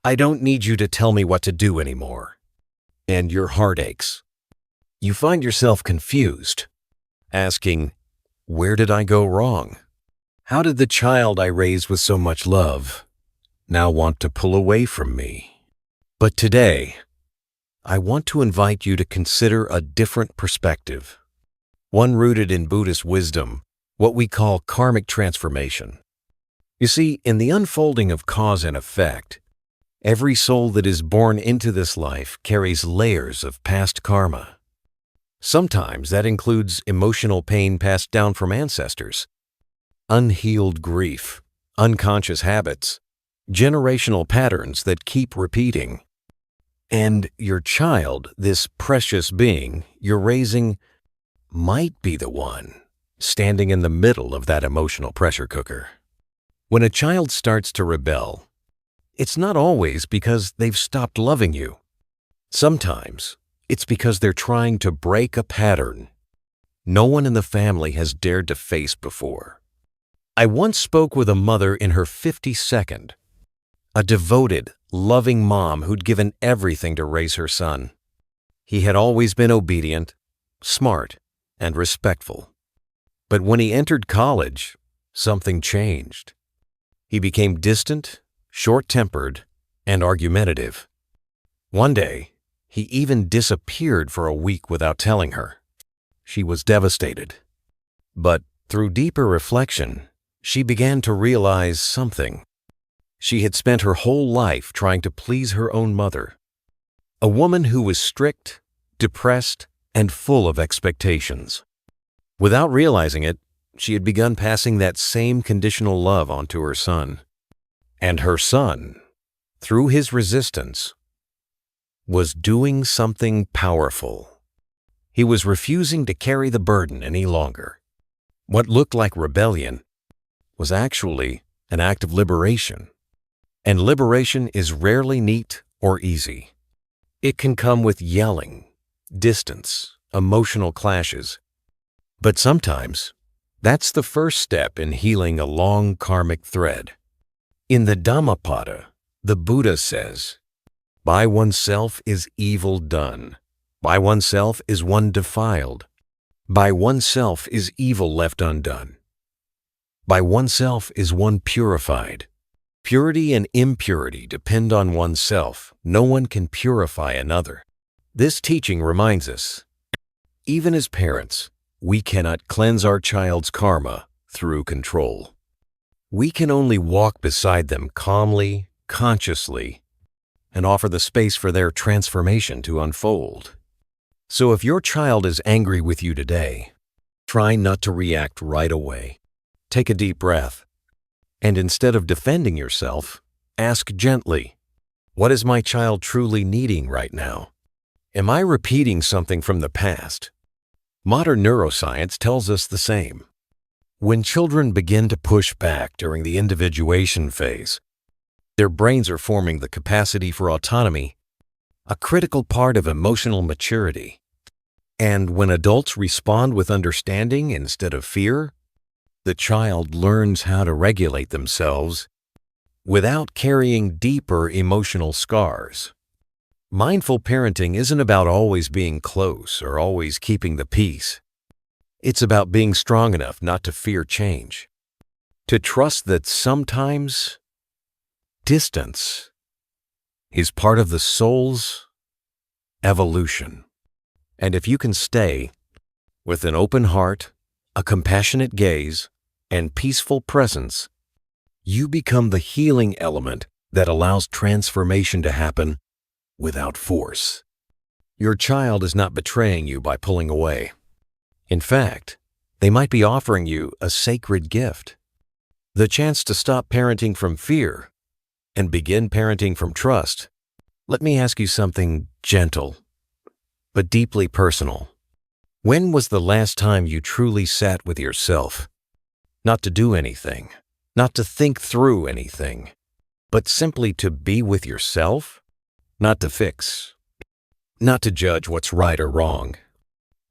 Speaker 1: I don't need you to tell me what to do anymore. And your heart aches. You find yourself confused, asking, where did I go wrong? How did the child I raised with so much love now want to pull away from me? But today, I want to invite you to consider a different perspective, one rooted in Buddhist wisdom, what we call karmic transformation. You see, in the unfolding of cause and effect, every soul that is born into this life carries layers of past karma. Sometimes that includes emotional pain passed down from ancestors, unhealed grief, unconscious habits, generational patterns that keep repeating. And your child, this precious being you're raising, might be the one standing in the middle of that emotional pressure cooker. When a child starts to rebel, it's not always because they've stopped loving you. Sometimes it's because they're trying to break a pattern no one in the family has dared to face before. I once spoke with a mother in her 52nd, a devoted, loving mom who'd given everything to raise her son. He had always been obedient, smart, and respectful. But when he entered college, something changed. He became distant, short-tempered, and argumentative. One day, he even disappeared for a week without telling her. She was devastated. But through deeper reflection, she began to realize something. She had spent her whole life trying to please her own mother, a woman who was strict, depressed, and full of expectations. Without realizing it, she had begun passing that same conditional love onto her son. And her son, through his resistance, was doing something powerful. He was refusing to carry the burden any longer. What looked like rebellion was actually an act of liberation. And liberation is rarely neat or easy. It can come with yelling, distance, emotional clashes. But sometimes, that's the first step in healing a long karmic thread. In the Dhammapada, the Buddha says, "By oneself is evil done. By oneself is one defiled. By oneself is evil left undone. By oneself is one purified." Purity and impurity depend on oneself. No one can purify another. This teaching reminds us, even as parents, we cannot cleanse our child's karma through control. We can only walk beside them calmly, consciously, and offer the space for their transformation to unfold. So if your child is angry with you today, try not to react right away. Take a deep breath. And instead of defending yourself, ask gently, what is my child truly needing right now? Am I repeating something from the past? Modern neuroscience tells us the same. When children begin to push back during the individuation phase, their brains are forming the capacity for autonomy, a critical part of emotional maturity. And when adults respond with understanding instead of fear, the child learns how to regulate themselves without carrying deeper emotional scars. Mindful parenting isn't about always being close or always keeping the peace. It's about being strong enough not to fear change, to trust that sometimes distance is part of the soul's evolution. And if you can stay with an open heart, a compassionate gaze, and peaceful presence, you become the healing element that allows transformation to happen without force. Your child is not betraying you by pulling away. In fact, they might be offering you a sacred gift, the chance to stop parenting from fear and begin parenting from trust. Let me ask you something gentle, but deeply personal. When was the last time you truly sat with yourself? Not to do anything, not to think through anything, but simply to be with yourself? Not to fix, not to judge what's right or wrong,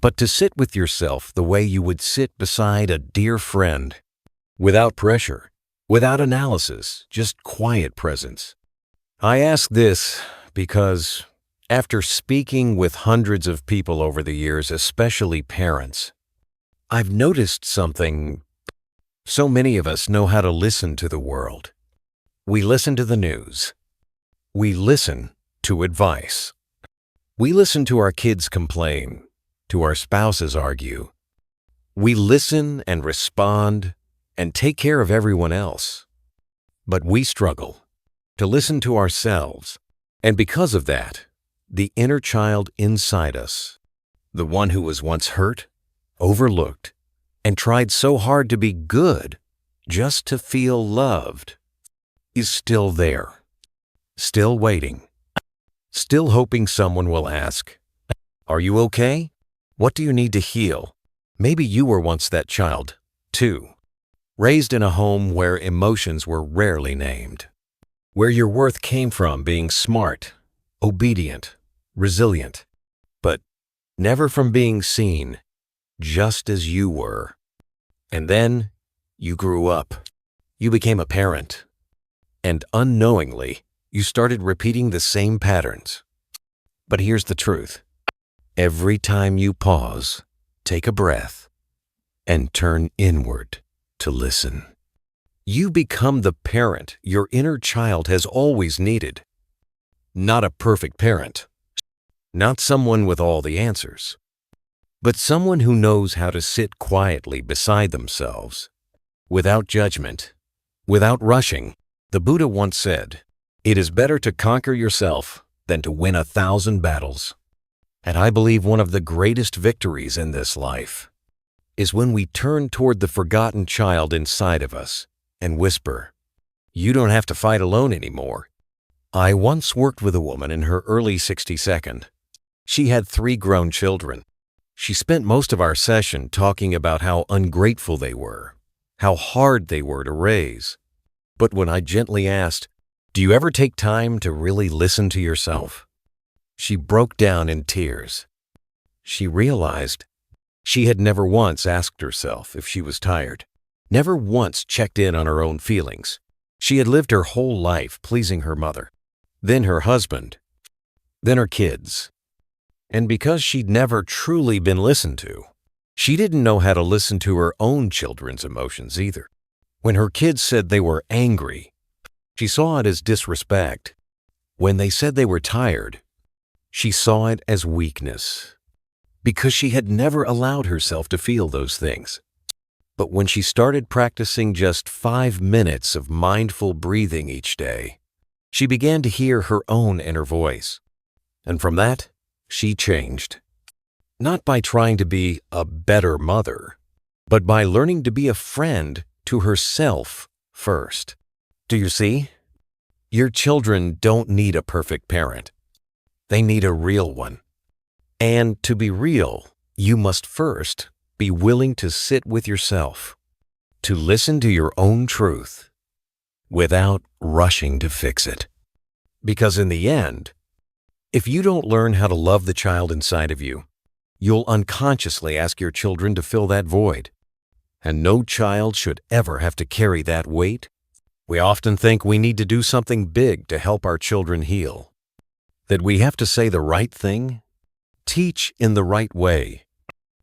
Speaker 1: but to sit with yourself the way you would sit beside a dear friend, without pressure, without analysis, just quiet presence. I ask this because after speaking with hundreds of people over the years, especially parents, I've noticed something. So many of us know how to listen to the world. We listen to the news. We listen to advice. We listen to our kids complain, to our spouses argue. We listen and respond and take care of everyone else. But we struggle to listen to ourselves. And because of that, the inner child inside us, the one who was once hurt, overlooked, and tried so hard to be good, just to feel loved, is still there, still waiting, still hoping someone will ask, "Are you okay? What do you need to heal?" Maybe you were once that child, too, raised in a home where emotions were rarely named, where your worth came from being smart, obedient, resilient, but never from being seen just as you were. And then you grew up. You became a parent. And unknowingly, you started repeating the same patterns. But here's the truth. Every time you pause, take a breath, and turn inward to listen, you become the parent your inner child has always needed. Not a perfect parent, not someone with all the answers, but someone who knows how to sit quietly beside themselves, without judgment, without rushing. The Buddha once said, "It is better to conquer yourself than to win 1,000 battles." And I believe one of the greatest victories in this life is when we turn toward the forgotten child inside of us and whisper, "You don't have to fight alone anymore." I once worked with a woman in her early 62nd. She had 3 grown children. She spent most of our session talking about how ungrateful they were, how hard they were to raise. But when I gently asked, "Do you ever take time to really listen to yourself?" she broke down in tears. She realized she had never once asked herself if she was tired, never once checked in on her own feelings. She had lived her whole life pleasing her mother, then her husband, then her kids. And because she'd never truly been listened to, she didn't know how to listen to her own children's emotions either. When her kids said they were angry, she saw it as disrespect. When they said they were tired, she saw it as weakness, because she had never allowed herself to feel those things. But when she started practicing just 5 minutes of mindful breathing each day, she began to hear her own inner voice. And from that, she changed. Not by trying to be a better mother, but by learning to be a friend to herself first. Do you see? Your children don't need a perfect parent. They need a real one. And to be real, you must first be willing to sit with yourself, to listen to your own truth, without rushing to fix it. Because in the end, if you don't learn how to love the child inside of you, you'll unconsciously ask your children to fill that void. And no child should ever have to carry that weight. We often think we need to do something big to help our children heal, that we have to say the right thing, teach in the right way,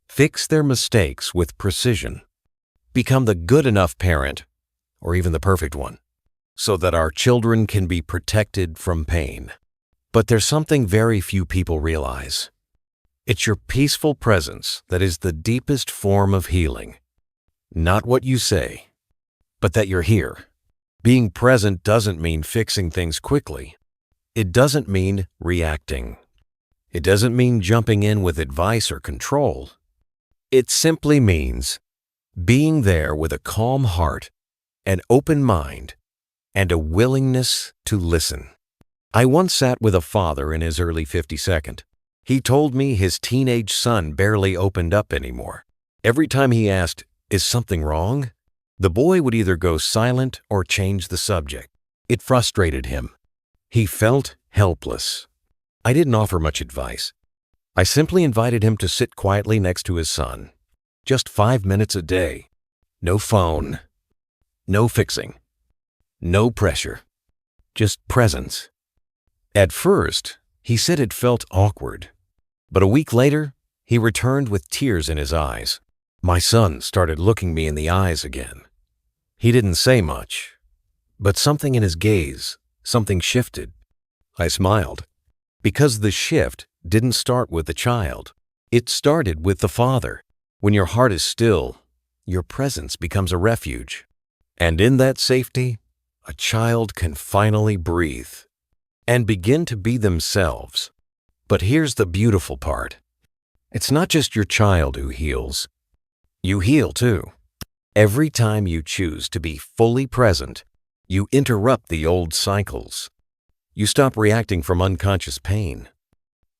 Speaker 1: fix their mistakes with precision, become the good enough parent, or even the perfect one, so that our children can be protected from pain. But there's something very few people realize. It's your peaceful presence that is the deepest form of healing. Not what you say, but that you're here. Being present doesn't mean fixing things quickly. It doesn't mean reacting. It doesn't mean jumping in with advice or control. It simply means being there with a calm heart, an open mind, and a willingness to listen. I once sat with a father in his early 52nd. He told me his teenage son barely opened up anymore. Every time he asked, "Is something wrong?" the boy would either go silent or change the subject. It frustrated him. He felt helpless. I didn't offer much advice. I simply invited him to sit quietly next to his son. Just 5 minutes a day. No phone. No fixing. No pressure. Just presence. At first, he said it felt awkward. But a week later, he returned with tears in his eyes. My son started looking me in the eyes again. He didn't say much, but something in his gaze, something shifted. I smiled, because the shift didn't start with the child. It started with the father. When your heart is still, your presence becomes a refuge. And in that safety, a child can finally breathe and begin to be themselves. But here's the beautiful part. It's not just your child who heals. You heal too. Every time you choose to be fully present, you interrupt the old cycles. You stop reacting from unconscious pain.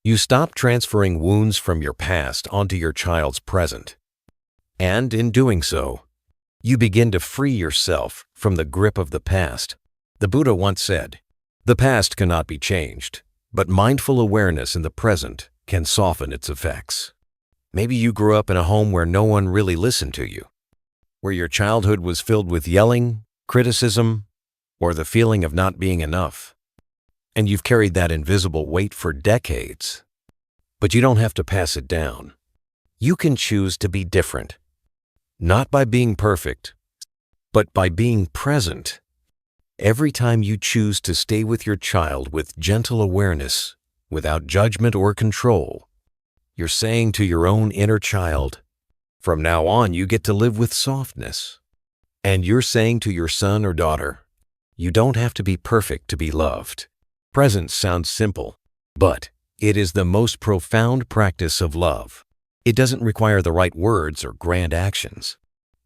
Speaker 1: You stop transferring wounds from your past onto your child's present. And in doing so, you begin to free yourself from the grip of the past. The Buddha once said, "The past cannot be changed, but mindful awareness in the present can soften its effects." Maybe you grew up in a home where no one really listened to you, where your childhood was filled with yelling, criticism, or the feeling of not being enough. And you've carried that invisible weight for decades. But you don't have to pass it down. You can choose to be different, not by being perfect, but by being present. Every time you choose to stay with your child with gentle awareness, without judgment or control, you're saying to your own inner child, "From now on, you get to live with softness." And you're saying to your son or daughter, "You don't have to be perfect to be loved." Presence sounds simple, but it is the most profound practice of love. It doesn't require the right words or grand actions.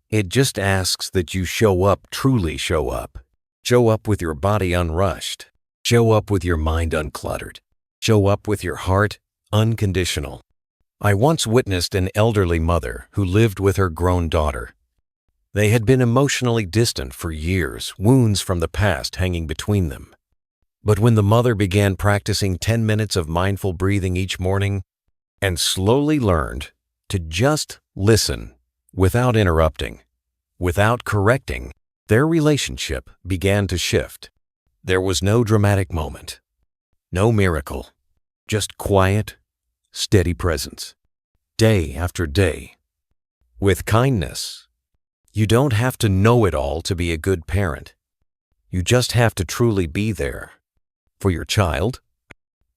Speaker 1: It just asks that you show up, truly show up. Show up with your body unrushed. Show up with your mind uncluttered. Show up with your heart unconditional. I once witnessed an elderly mother who lived with her grown daughter. They had been emotionally distant for years, wounds from the past hanging between them. But when the mother began practicing 10 minutes of mindful breathing each morning and slowly learned to just listen without interrupting, without correcting, their relationship began to shift. There was no dramatic moment, no miracle, just quiet, steady presence, day after day. With kindness, you don't have to know it all to be a good parent. You just have to truly be there. For your child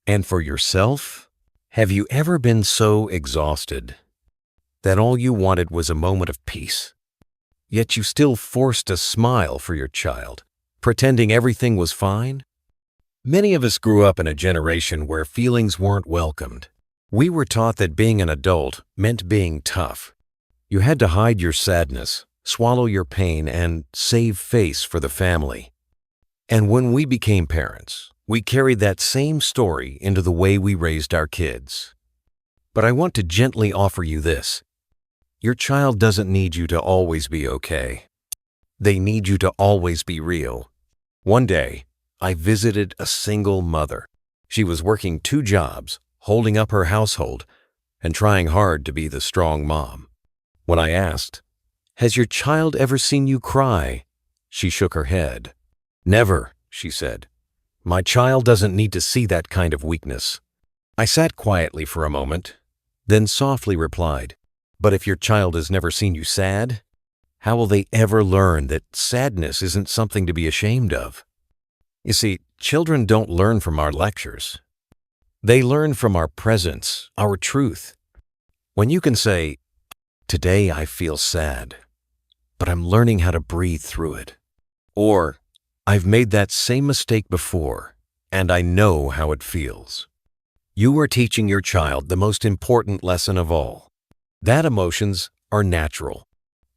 Speaker 1: and for yourself. Have you ever been so exhausted that all you wanted was a moment of peace, yet you still forced a smile for your child, pretending everything was fine? Many of us grew up in a generation where feelings weren't welcomed. We were taught that being an adult meant being tough. You had to hide your sadness, swallow your pain, and save face for the family. And when we became parents, we carried that same story into the way we raised our kids. But I want to gently offer you this. Your child doesn't need you to always be okay. They need you to always be real. One day, I visited a single mother. She was working 2 jobs, holding up her household, and trying hard to be the strong mom. When I asked, "Has your child ever seen you cry?" she shook her head. "Never," she said. "My child doesn't need to see that kind of weakness." I sat quietly for a moment, then softly replied, "But if your child has never seen you sad, how will they ever learn that sadness isn't something to be ashamed of?" You see, children don't learn from our lectures. They learn from our presence, our truth. When you can say, "Today I feel sad, but I'm learning how to breathe through it," or "I've made that same mistake before, and I know how it feels," you are teaching your child the most important lesson of all, that emotions are natural,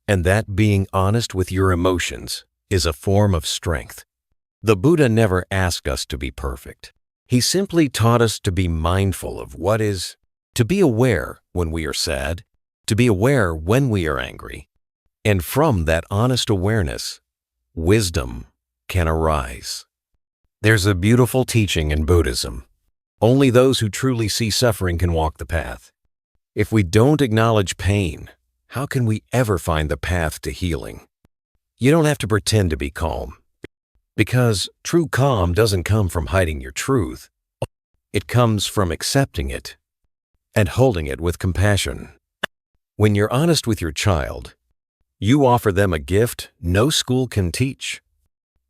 Speaker 1: and that being honest with your emotions is a form of strength. The Buddha never asked us to be perfect. He simply taught us to be mindful of what is, to be aware when we are sad, to be aware when we are angry, and from that honest awareness, wisdom can arise. There's a beautiful teaching in Buddhism. Only those who truly see suffering can walk the path. If we don't acknowledge pain, how can we ever find the path to healing? You don't have to pretend to be calm, because true calm doesn't come from hiding your truth. It comes from accepting it and holding it with compassion. When you're honest with your child, you offer them a gift no school can teach.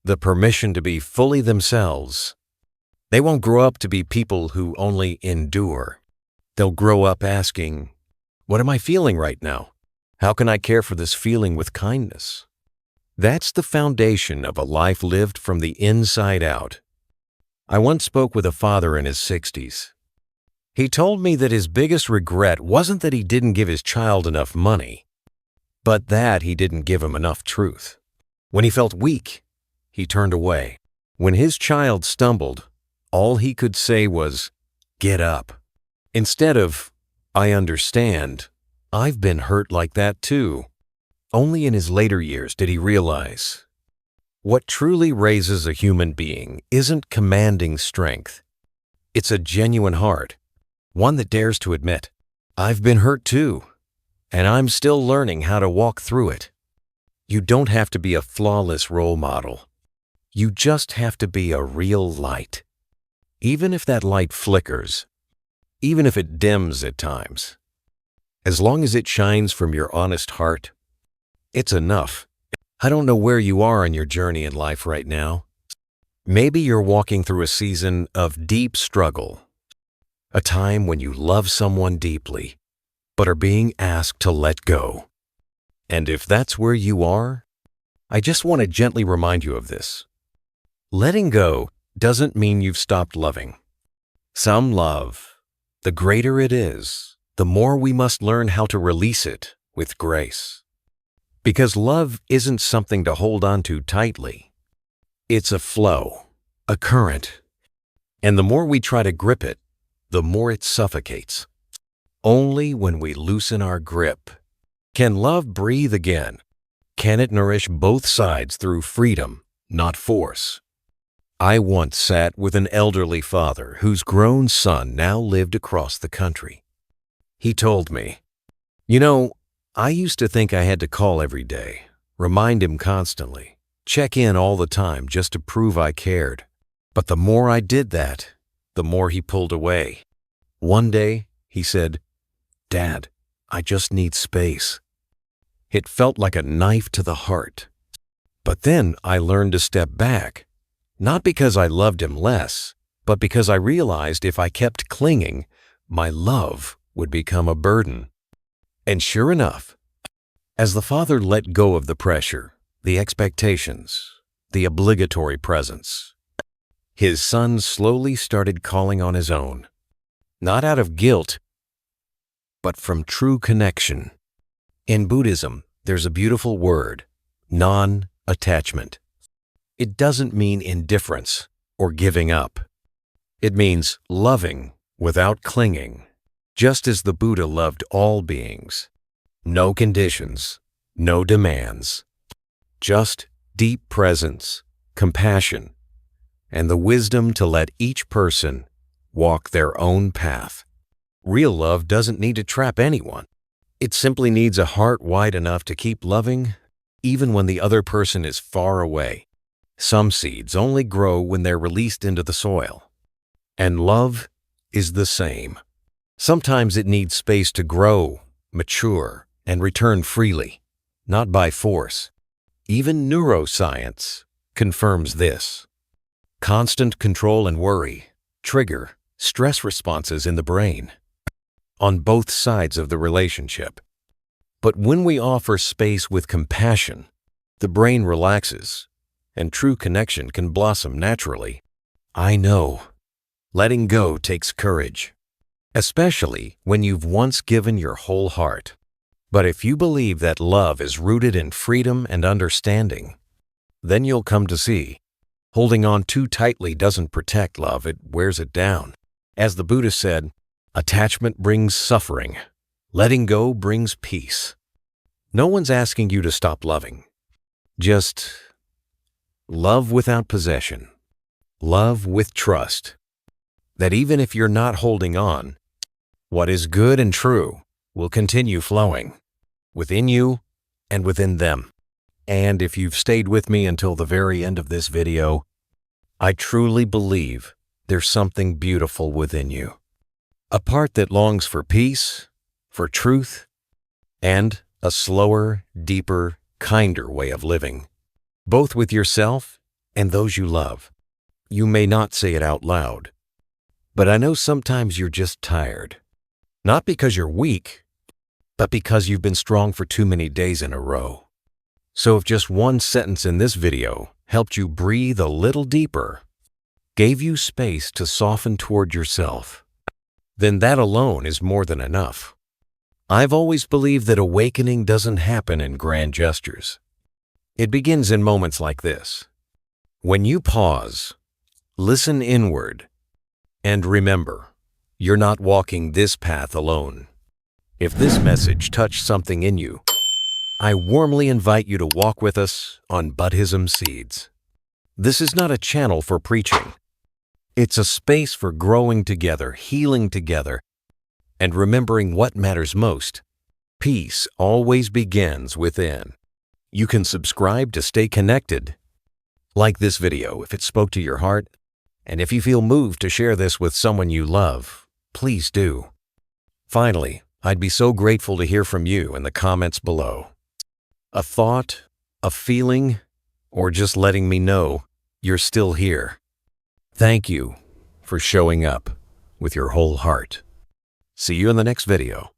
Speaker 1: The permission to be fully themselves. They won't grow up to be people who only endure. They'll grow up asking, "What am I feeling right now? How can I care for this feeling with kindness?" That's the foundation of a life lived from the inside out. I once spoke with a father in his 60s. He told me that his biggest regret wasn't that he didn't give his child enough money, But that he didn't give him enough truth. When he felt weak, he turned away. When his child stumbled, all he could say was, "Get up." Instead of, "I understand. I've been hurt like that too." Only in his later years did he realize what truly raises a human being isn't commanding strength. It's a genuine heart, one that dares to admit, "I've been hurt too, and I'm still learning how to walk through it." You don't have to be a flawless role model. You just have to be a real light. Even if that light flickers, even if it dims at times, as long as it shines from your honest heart, it's enough. I don't know where you are in your journey in life right now. Maybe you're walking through a season of deep struggle, a time when you love someone deeply, but are being asked to let go. And if that's where you are, I just want to gently remind you of this. Letting go doesn't mean you've stopped loving. Some love, the greater it is, the more we must learn how to release it with grace. Because love isn't something to hold on to tightly. It's a flow, a current. And the more we try to grip it, the more it suffocates. Only when we loosen our grip can love breathe again. Can it nourish both sides through freedom, not force? I once sat with an elderly father whose grown son now lived across the country. He told me, "You know, I used to think I had to call every day, remind him constantly, check in all the time just to prove I cared. But the more I did that, the more he pulled away. One day, he said, 'Dad, I just need space.' It felt like a knife to the heart. But then I learned to step back, not because I loved him less, but because I realized if I kept clinging, my love would become a burden." And sure enough, as the father let go of the pressure, the expectations, the obligatory presence, his son slowly started calling on his own, not out of guilt, but from true connection. In Buddhism, there's a beautiful word, non-attachment. It doesn't mean indifference or giving up. It means loving without clinging, just as the Buddha loved all beings. No conditions, no demands, just deep presence, compassion, and the wisdom to let each person walk their own path. Real love doesn't need to trap anyone. It simply needs a heart wide enough to keep loving, even when the other person is far away. Some seeds only grow when they're released into the soil. And love is the same. Sometimes it needs space to grow, mature, and return freely, not by force. Even neuroscience confirms this. Constant control and worry trigger stress responses in the brain, on both sides of the relationship. But when we offer space with compassion, the brain relaxes, and true connection can blossom naturally. I know, letting go takes courage, especially when you've once given your whole heart. But if you believe that love is rooted in freedom and understanding, then you'll come to see, holding on too tightly doesn't protect love, it wears it down. As the Buddha said, attachment brings suffering. Letting go brings peace. No one's asking you to stop loving. Just love without possession. Love with trust. That even if you're not holding on, what is good and true will continue flowing within you and within them. And if you've stayed with me until the very end of this video, I truly believe there's something beautiful within you. A part that longs for peace, for truth, and a slower, deeper, kinder way of living, both with yourself and those you love. You may not say it out loud, but I know sometimes you're just tired. Not because you're weak, but because you've been strong for too many days in a row. So if just one sentence in this video helped you breathe a little deeper, gave you space to soften toward yourself, then that alone is more than enough. I've always believed that awakening doesn't happen in grand gestures. It begins in moments like this. When you pause, listen inward, and remember, you're not walking this path alone. If this message touched something in you, I warmly invite you to walk with us on Buddhism Seeds. This is not a channel for preaching. It's a space for growing together, healing together, and remembering what matters most. Peace always begins within. You can subscribe to stay connected. Like this video if it spoke to your heart, and if you feel moved to share this with someone you love, please do. Finally, I'd be so grateful to hear from you in the comments below. A thought, a feeling, or just letting me know you're still here. Thank you for showing up with your whole heart. See you in the next video.